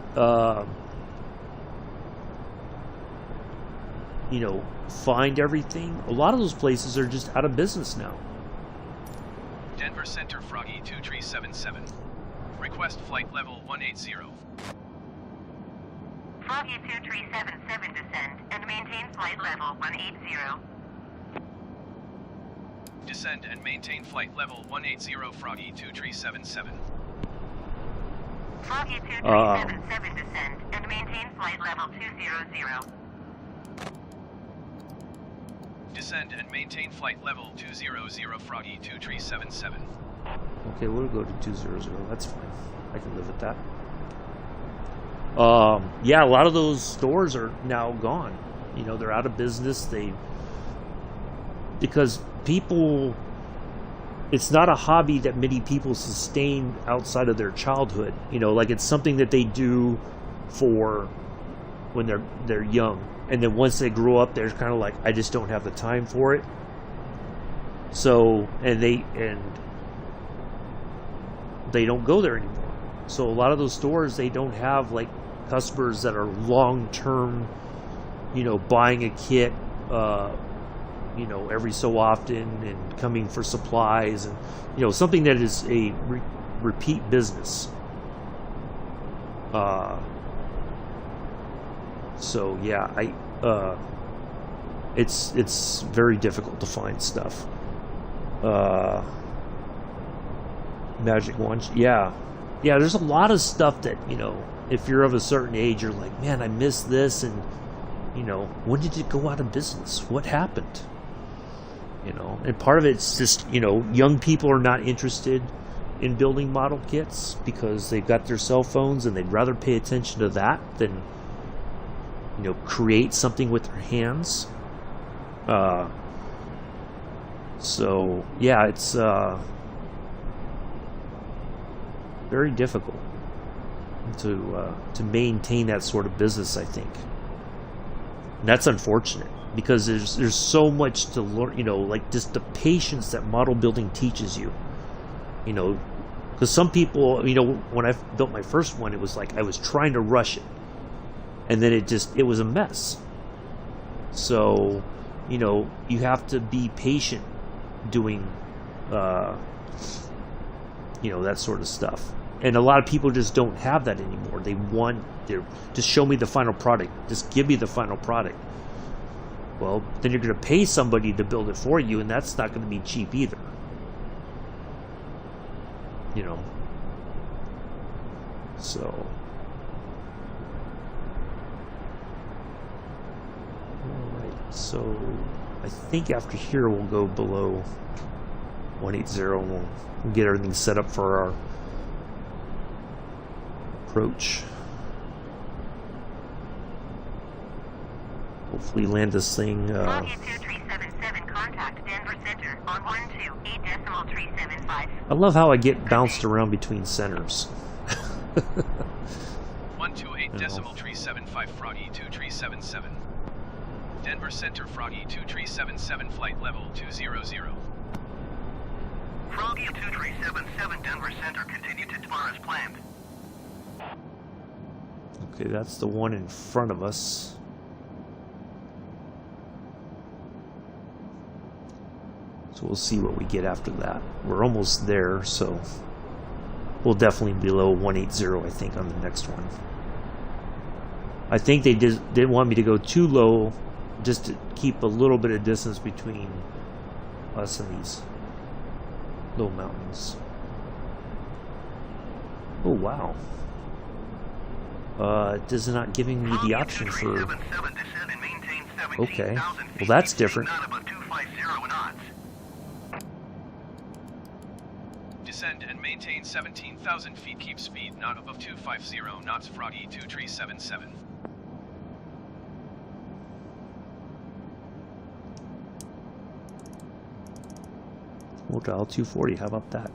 you know, find everything, a lot of those places are just out of business now. Denver Center Froggy 2377. Request flight level 180. Froggy 2377 descend and maintain flight level 180. Descend and maintain flight level 180, Froggy 2377. Froggy 2377 descend and maintain flight level 200. Descend and maintain flight level 200, Froggy 2377. Okay, we'll go to 200. That's fine. I can live with that. Yeah, a lot of those stores are now gone. You know, they're out of business. Because people, it's not a hobby that many people sustain outside of their childhood. You know, like, it's something that they do for when they're young, and then once they grow up, they're kind of like, I just don't have the time for it. So, and they don't go there anymore. So a lot of those stores, they don't have like customers that are long-term, you know, buying a kit, you know, every so often and coming for supplies, and, you know, something that is a repeat business. So yeah, it's very difficult to find stuff. Magic Ones, yeah, there's a lot of stuff that, you know, if you're of a certain age, you're like, man, I miss this, and, you know, when did it go out of business? What happened? You know, and part of it's just, you know, young people are not interested in building model kits because they've got their cell phones, and they'd rather pay attention to that than, you know, create something with their hands. So yeah, it's very difficult to maintain that sort of business, I think. And that's unfortunate, because there's so much to learn, you know, like just the patience that model building teaches you. You know, because some people, you know, when I built my first one, it was like I was trying to rush it, and then it was a mess. So, you know, you have to be patient doing, you know, that sort of stuff. And a lot of people just don't have that anymore. They want to just show me the final product. Just give me the final product. Well, then you're going to pay somebody to build it for you, and that's not going to be cheap either. You know. So. Alright, so I think after here we'll go below 180 and we'll get everything set up for our approach. Hopefully land this thing. Foggy 2377, contact Denver Center on 128.375. I love how I get bounced around between centers. 128.375 Froggy 2377. Denver Center Froggy 2377 flight level 200. Froggy 2377 Denver Center, continue to depart as planned. Okay, that's the one in front of us. So we'll see what we get after that. We're almost there, so we'll definitely be below 180, I think, on the next one. I think they didn't want me to go too low, just to keep a little bit of distance between us and these low mountains. Oh, wow. It is not giving me the option for... Okay, well that's different. Descend and maintain 17,000 feet. Keep speed not above 250 knots. Froggy 2377. We'll dial 240. How about that?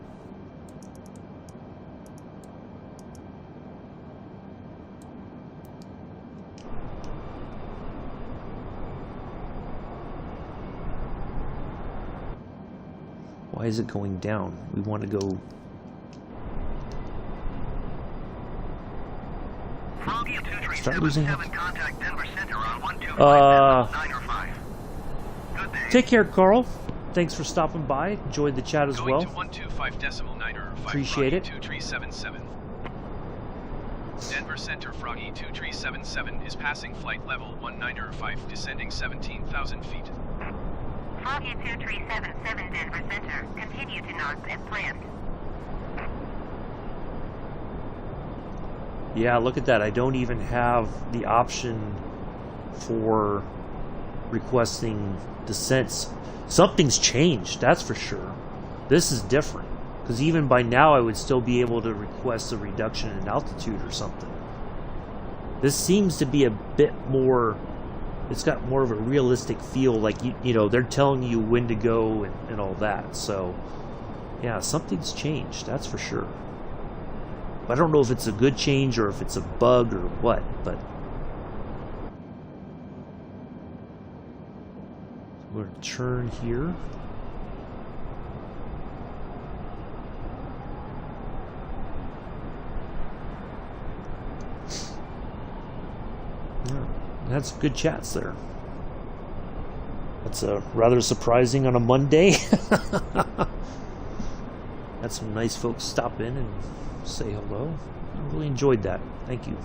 Why is it going down? We want to go... Start losing... Take care, Carl. Thanks for stopping by. Enjoyed the chat as well. Going to 125.9 Appreciate it. 2377. Denver Center Froggy 2377 is passing flight level 195, descending 17,000 feet. Froggy 2377 Denver Center, continue to north as planned. Yeah, look at that. I don't even have the option for requesting descents. Something's changed, that's for sure. This is different. Because even by now I would still be able to request a reduction in altitude or something. This seems to be a bit more... It's got more of a realistic feel, like, you know, they're telling you when to go and all that. So, yeah, something's changed, that's for sure. I don't know if it's a good change or if it's a bug or what, but... We're going to turn here. Yeah, had some good chats there. That's rather surprising on a Monday. Had some nice folks stop in and say hello. I really enjoyed that. Thank you.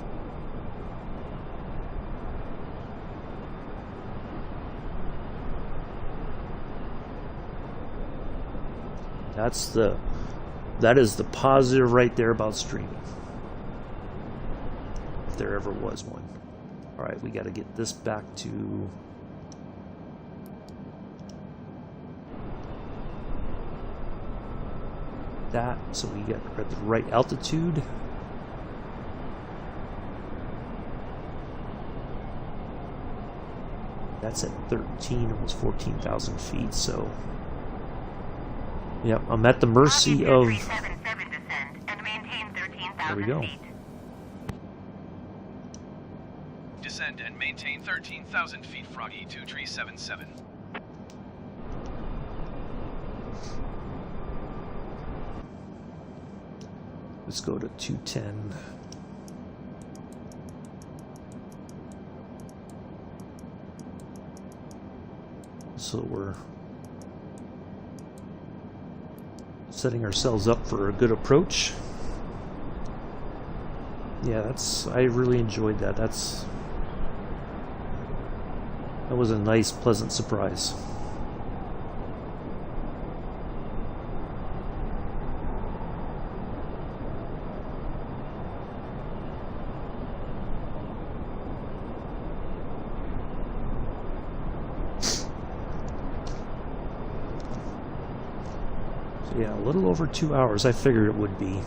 That is the positive right there about streaming. If there ever was one. Alright, we got to get this back to... that, so we get at the right altitude. That's at 13, almost 14,000 feet, so... Yep, I'm at the mercy of... There we go. Descend and maintain 13,000 feet, Froggy 2377. Let's go to 210. So we're Setting ourselves up for a good approach. Yeah, I really enjoyed that. That was a nice, pleasant surprise. Yeah, a little over 2 hours. I figured it would be.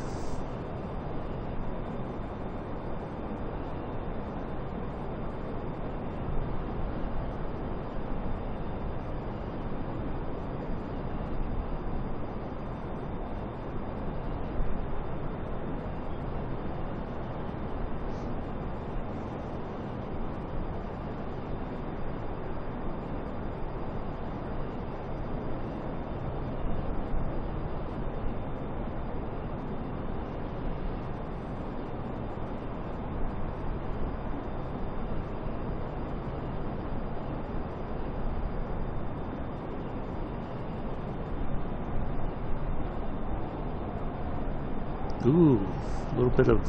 Ooh, a little bit of...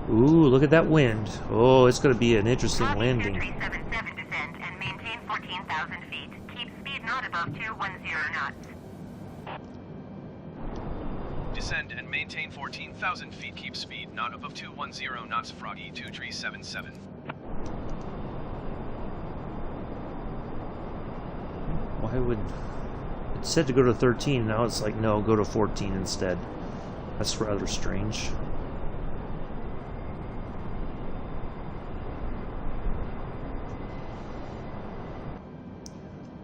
Ooh, look at that wind. Oh, it's going to be an interesting landing. 2377 descend and maintain 14,000 feet. Keep speed not above 210 knots. Descend and maintain 14,000 feet. Keep speed not above 210 knots. Froggy 2377. Why would... It said to go to 13, now it's like, no, go to 14 instead. That's rather strange.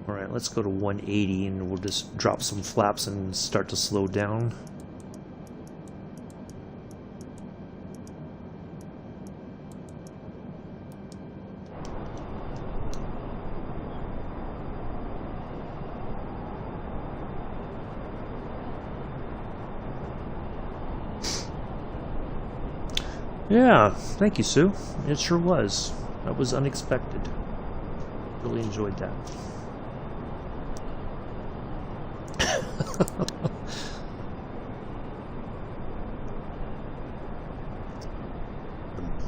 Alright, let's go to 180 and we'll just drop some flaps and start to slow down. Yeah, thank you, Sue. It sure was. That was unexpected. Really enjoyed that.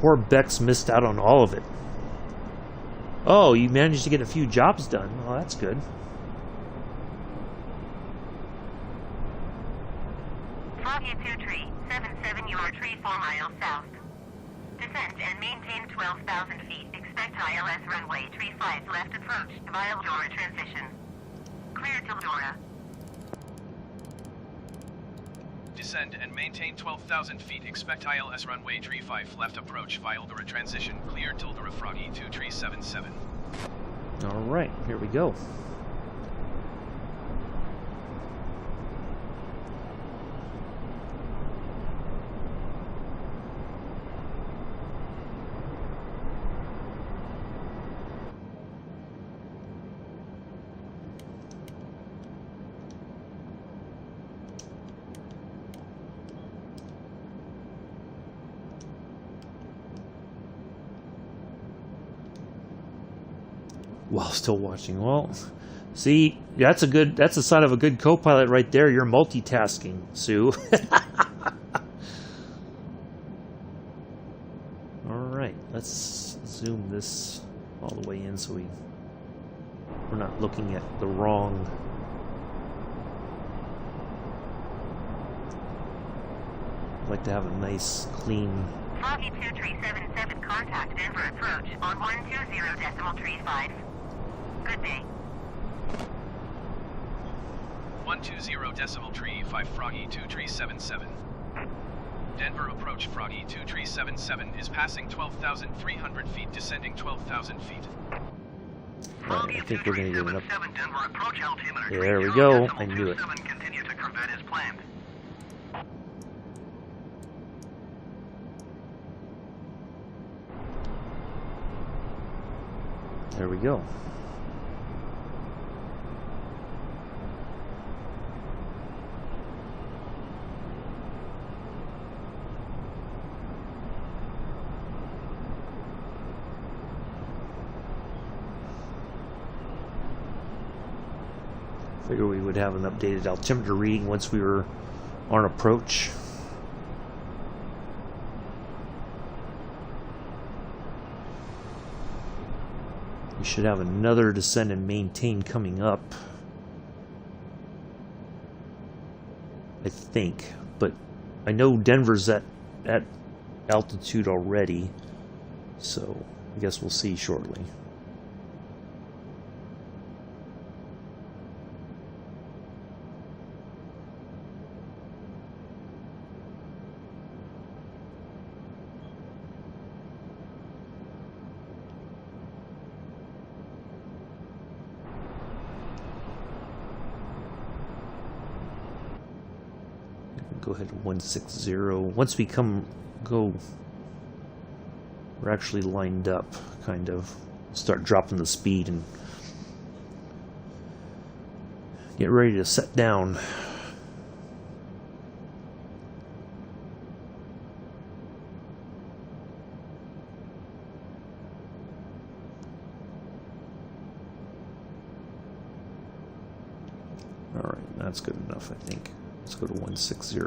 Poor Bex missed out on all of it. Oh, you managed to get a few jobs done. Oh, that's good. Froggy 2377, you are 4 miles south. Descend and maintain 12,000 feet. Expect ILS runway 35 left approach via Eldora transition. Clear to Eldora. Descend and maintain 12,000 feet. Expect ILS runway 35 left approach via Eldora transition. Clear Tildora Froggy 2377. Alright, here we go. While still watching. Well, see, that's a sign of a good co-pilot right there. You're multitasking, Sue. Alright, let's zoom this all the way in so we're not looking at the wrong... I'd like to have a nice, clean... Froggy 2377, contact Denver approach on 120.35. Good day. 120.35 Froggy 2377. Denver approach Froggy 2377 is passing 12,300 feet, descending 12,000 feet. Right, I think we're going to get it up. Denver approach altimeter. Yeah, there we go. I knew it. Continue to convert as planned. There we go. Figure we would have an updated altimeter reading once we were on approach. We should have another descend and maintain coming up, I think, but I know Denver's at altitude already, so I guess we'll see shortly. Go ahead to 160. Once we go, we're actually lined up, kind of. Start dropping the speed and get ready to set down. Alright, that's good enough, I think. Let's go to 160.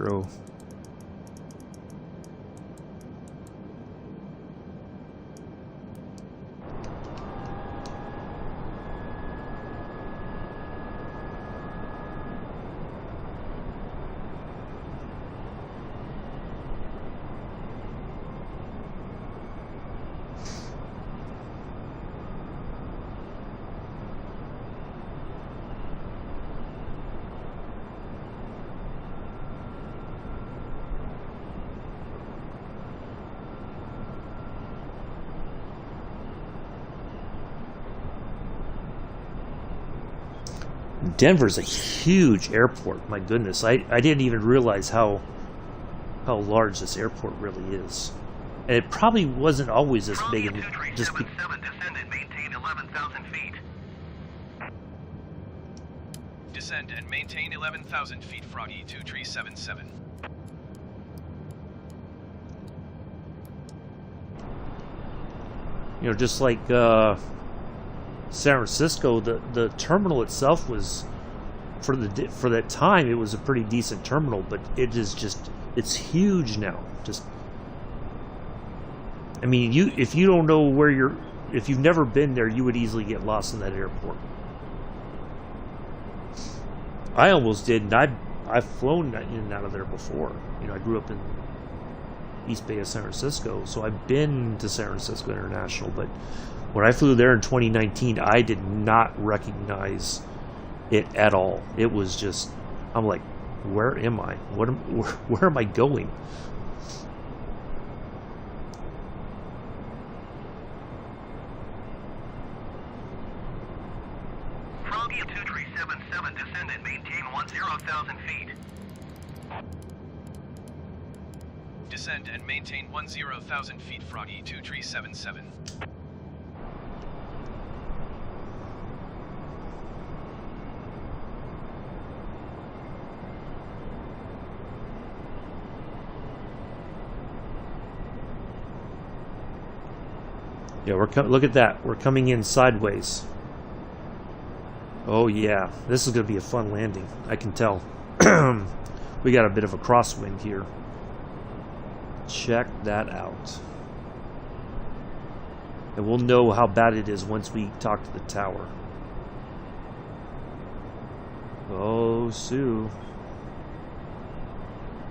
Denver's a huge airport. My goodness, I didn't even realize how large this airport really is, and it probably wasn't always this big. And just descend and maintain 11,000 feet. Descend and maintain 11,000 feet, Froggy 2377. You know, just like San Francisco, the terminal itself was, for that time, it was a pretty decent terminal, but it is just, it's huge now. Just, I mean, if you don't know where if you've never been there, you would easily get lost in that airport. I almost did, and I've flown in and out of there before. You know, I grew up in East Bay of San Francisco, so I've been to San Francisco International, but when I flew there in 2019, I did not recognize it at all. It was just, I'm like, where am I? Where am I going? Froggy 2377, descend and maintain 10,000 feet. Descend and maintain 10,000 feet, Froggy 2377. Yeah, look at that. We're coming in sideways. Oh yeah, this is going to be a fun landing. I can tell. We got a bit of a crosswind here. Check that out. And we'll know how bad it is once we talk to the tower. Oh, Sue.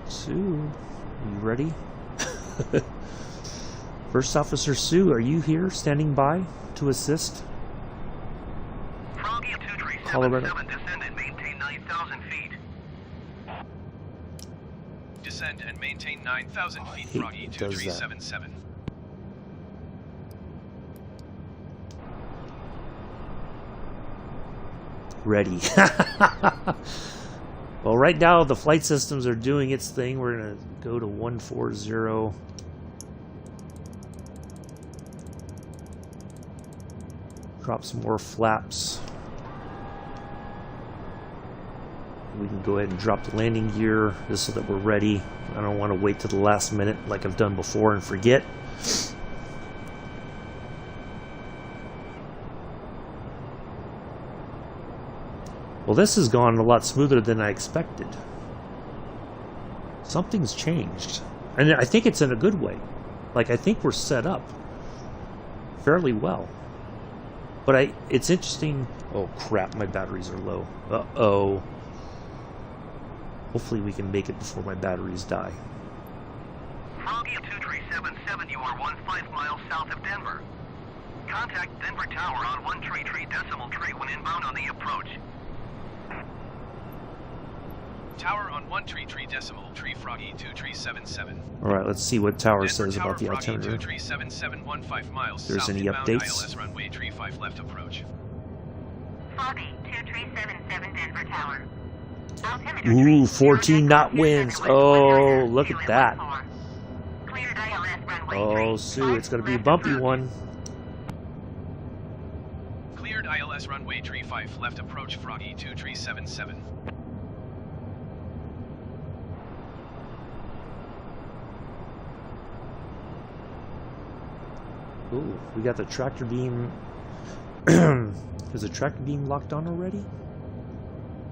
Sue, are you ready? First Officer Sue, are you here, standing by to assist? Froggy 2377, descend and maintain 9,000 feet. Descend and maintain 9,000 feet, Froggy 2377. Ready. Well, right now the flight systems are doing its thing. We're going to go to 140. Drop some more flaps. We can go ahead and drop the landing gear just so that we're ready. I don't want to wait to the last minute like I've done before and forget. Well, this has gone a lot smoother than I expected. Something's changed. And I think it's in a good way. Like, I think we're set up fairly well. But it's interesting. Oh, crap, my batteries are low. Uh-oh. Hopefully we can make it before my batteries die. Froggy 2377, you are 15 miles south of Denver. Contact Denver Tower on 133.3 when inbound on the approach. Tower on 133.3 Froggy 2377. Alright, let's see what Tower Denver says Tower, about the Froggy itinerary. 2377, 15 miles There's south any inbound updates? ILS runway 35 left approach. Froggy 2377 Denver Tower. Altimeter Ooh, 3, 14 knot winds. Oh, look at that. Cleared ILS runway Oh, 3, Sue, it's going to be a 5 bumpy left one. Cleared ILS runway 35 left approach Froggy 2377. Ooh, we got the tractor beam. Is the tractor beam locked on already?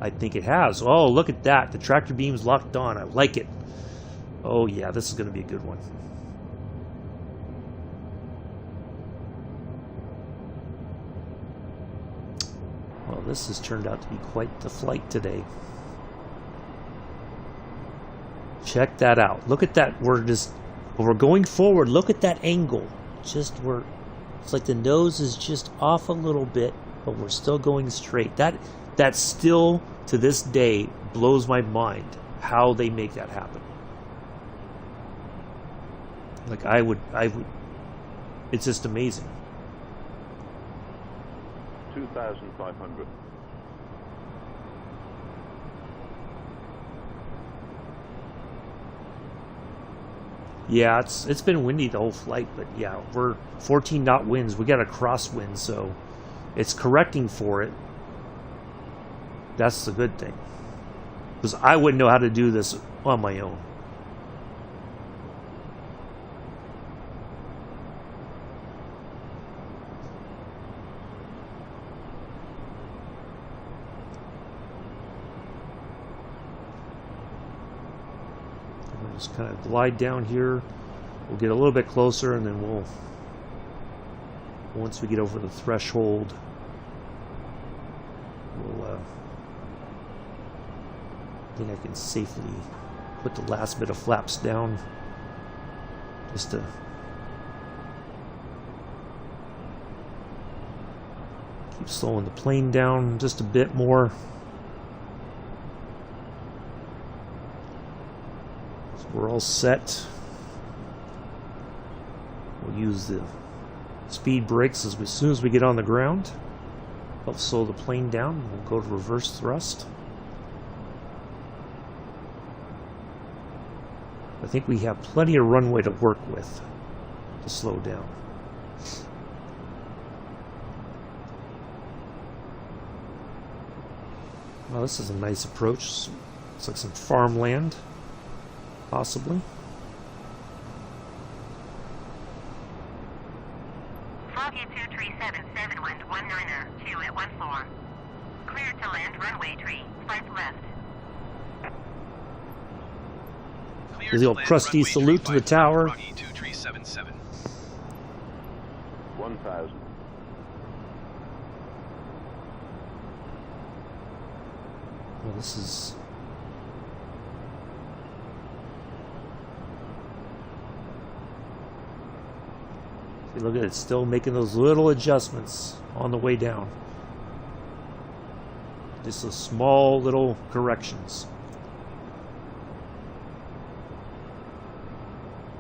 I think it has. Oh, look at that. The tractor beam's locked on. I like it. Oh, yeah, this is going to be a good one. Well, this has turned out to be quite the flight today. Check that out. Look at that. We're going forward. Look at that angle. It's like the nose is just off a little bit, but we're still going straight. That still to this day blows my mind how they make that happen. Like I would it's just amazing. 2,500. Yeah, it's been windy the whole flight, but yeah, we're 14 knot winds. We got a crosswind, so it's correcting for it. That's the good thing. Because I wouldn't know how to do this on my own. Just kind of glide down here. We'll get a little bit closer, and then once we get over the threshold, I think I can safely put the last bit of flaps down just to keep slowing the plane down just a bit more. We're all set. We'll use the speed brakes as soon as we get on the ground. Help slow the plane down. We'll go to reverse thrust. I think we have plenty of runway to work with to slow down. Well, this is a nice approach. Looks like some farmland. Possibly. Froggy 2377 wind 190 at 14. Cleared to land runway 3, 5 left. The old crusty salute to the tower. 2377. 1,000. Well, this is... See, look at it, still making those little adjustments on the way down. Just those small little corrections.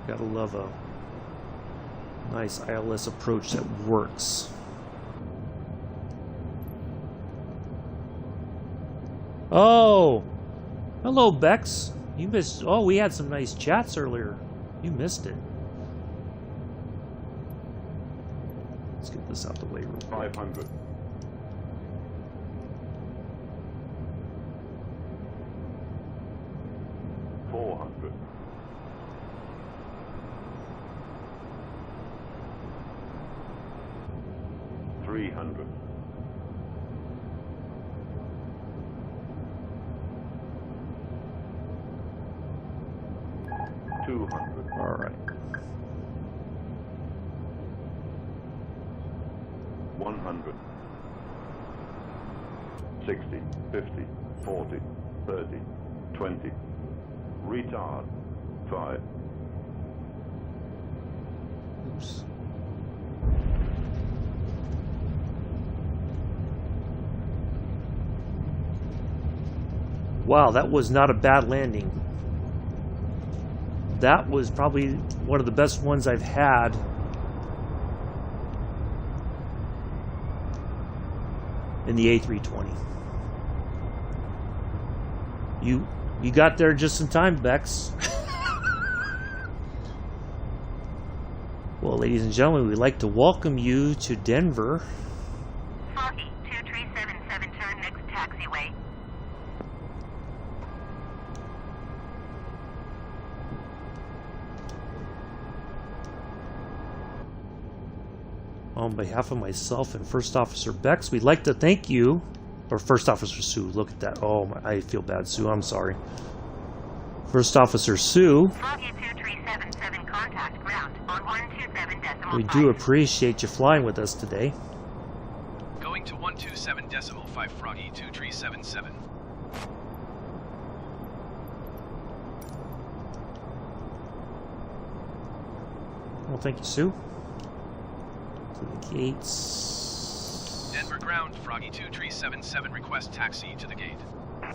Gotta love a nice ILS approach that works. Oh! Hello, Bex. You missed... Oh, we had some nice chats earlier. You missed it. Let's get this out the way real quick. 500. 400. 300. 200. All right. 100. 60, 50, 40, 30, 20. Retard. 5. Oops. Wow, that was not a bad landing. That was probably one of the best ones I've had. In the A320. You got there just in time, Bex. Well, ladies and gentlemen, we'd like to welcome you to Denver. Foggy 2377, turn next taxiway. On behalf of myself and First Officer Bex, we'd like to thank you, or First Officer Sue, look at that. Oh, I feel bad, Sue, I'm sorry. First Officer Sue, Foggy 2377, contact ground on 127.5. we do appreciate you flying with us today. Going to 127.5 Froggy 2377. Well, thank you, Sue. To the gates. Denver ground, Froggy 2377, request taxi to the gate.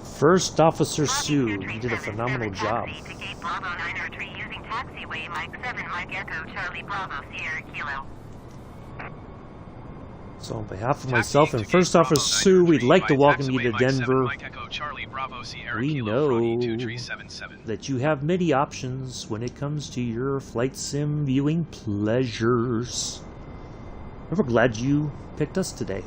First Officer Foggy Sue, you did a 2377, phenomenal job. taxi to gate Bravo 903 using taxiway Mike 7 Mike Echo Charlie Bravo Sierra Kilo. So on behalf of myself and First Officer Sue, we'd like to welcome you to Denver. We know that you have many options when it comes to your flight sim viewing pleasures. We're glad you picked us today.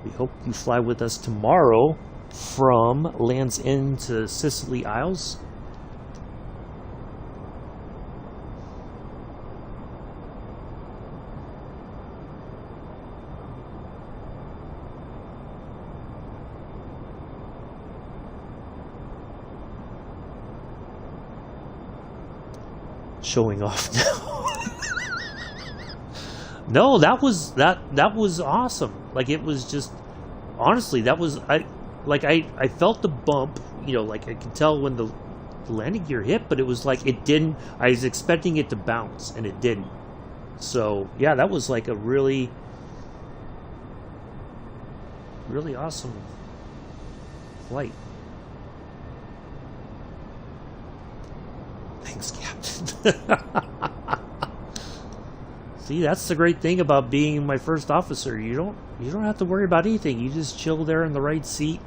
We hope you fly with us tomorrow from Land's End to Sicily Isles. Showing off now. No, that was awesome. Like, it was just, honestly, that was, I felt the bump, you know, like I could tell when the landing gear hit, but it was like it didn't. I was expecting it to bounce and it didn't. So yeah, that was like a really awesome flight. Thanks, Captain. See, that's the great thing about being my first officer. You don't have to worry about anything. You just chill there in the right seat.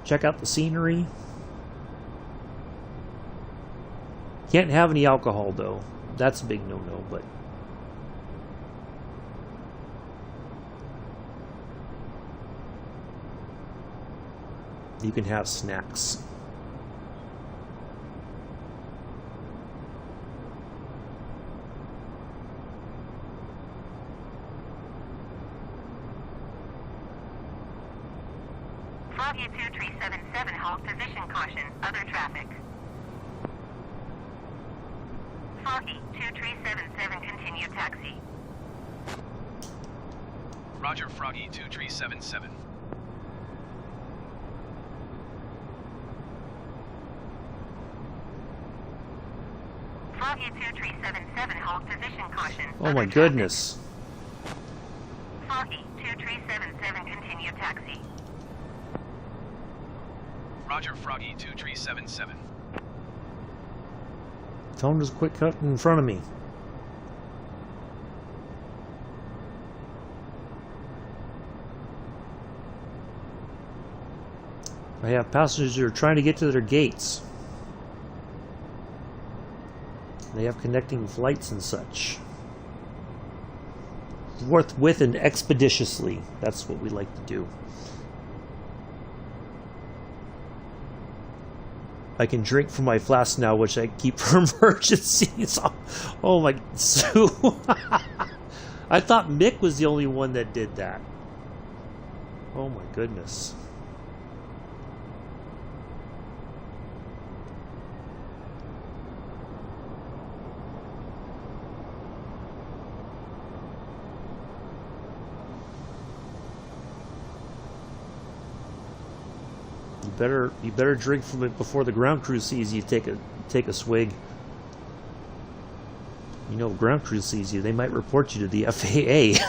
Check out the scenery. Can't have any alcohol though. That's a big no-no, but you can have snacks. Foggy 2377, hold position caution, other traffic. Foggy 2377, continue taxi. Roger, Froggy 2377. Foggy 2377, hold position caution. Oh other my traffic. goodness. Foggy 2377, continue taxi. Roger, Froggy 2377. Tell him to quit cutting in front of me. I have passengers who are trying to get to their gates. They have connecting flights and such. Forthwith and expeditiously. That's what we like to do. I can drink from my flask now, which I keep for emergencies. Oh my, Sue. I thought Mick was the only one that did that. Oh my goodness. You better drink from it before the ground crew sees you take a swig. You know, if ground crew sees you, they might report you to the FAA.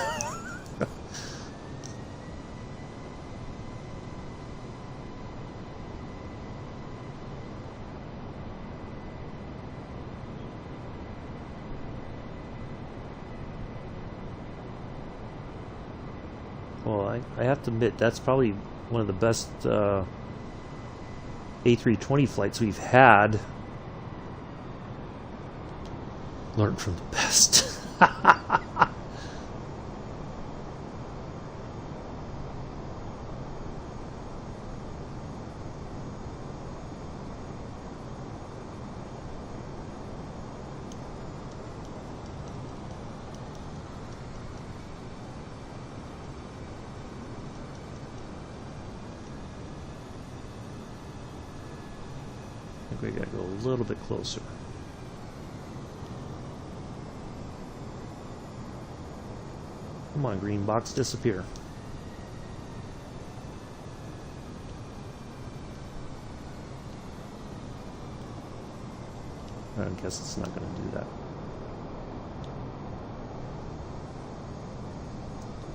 Well, I have to admit, that's probably one of the best A320 flights we've had. Learn from the best. I think we gotta go a little bit closer. Come on, green box, disappear. I guess it's not going to do that.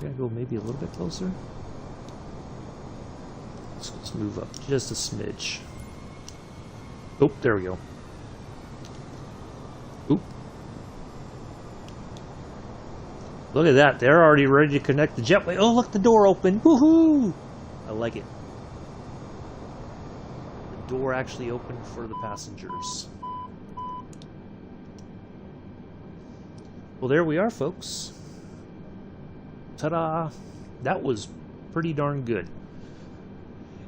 Gotta go maybe a little bit closer. Let's move up just a smidge. Oh, there we go. Oop. Look at that. They're already ready to connect the jetway. Oh, look, the door open. Woohoo! I like it. The door actually opened for the passengers. Well, there we are, folks. Ta-da! That was pretty darn good.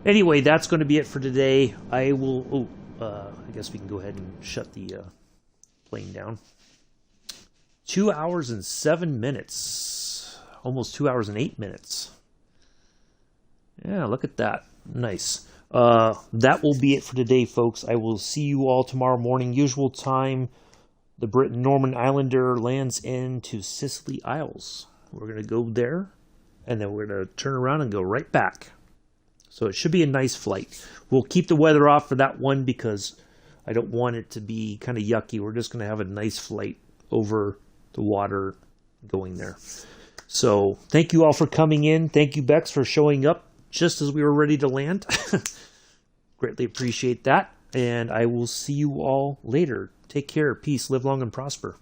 Anyway, that's going to be it for today. I will... I guess we can go ahead and shut the plane down. 2 hours and 7 minutes. Almost 2 hours and 8 minutes. Yeah, look at that. Nice. That will be it for today, folks. I will see you all tomorrow morning. Usual time. The Britain Norman Islander lands into Sicily Isles. We're going to go there, and then we're going to turn around and go right back. So it should be a nice flight. We'll keep the weather off for that one because I don't want it to be kind of yucky. We're just going to have a nice flight over the water going there. So thank you all for coming in. Thank you, Bex, for showing up just as we were ready to land. Greatly appreciate that. And I will see you all later. Take care. Peace. Live long and prosper.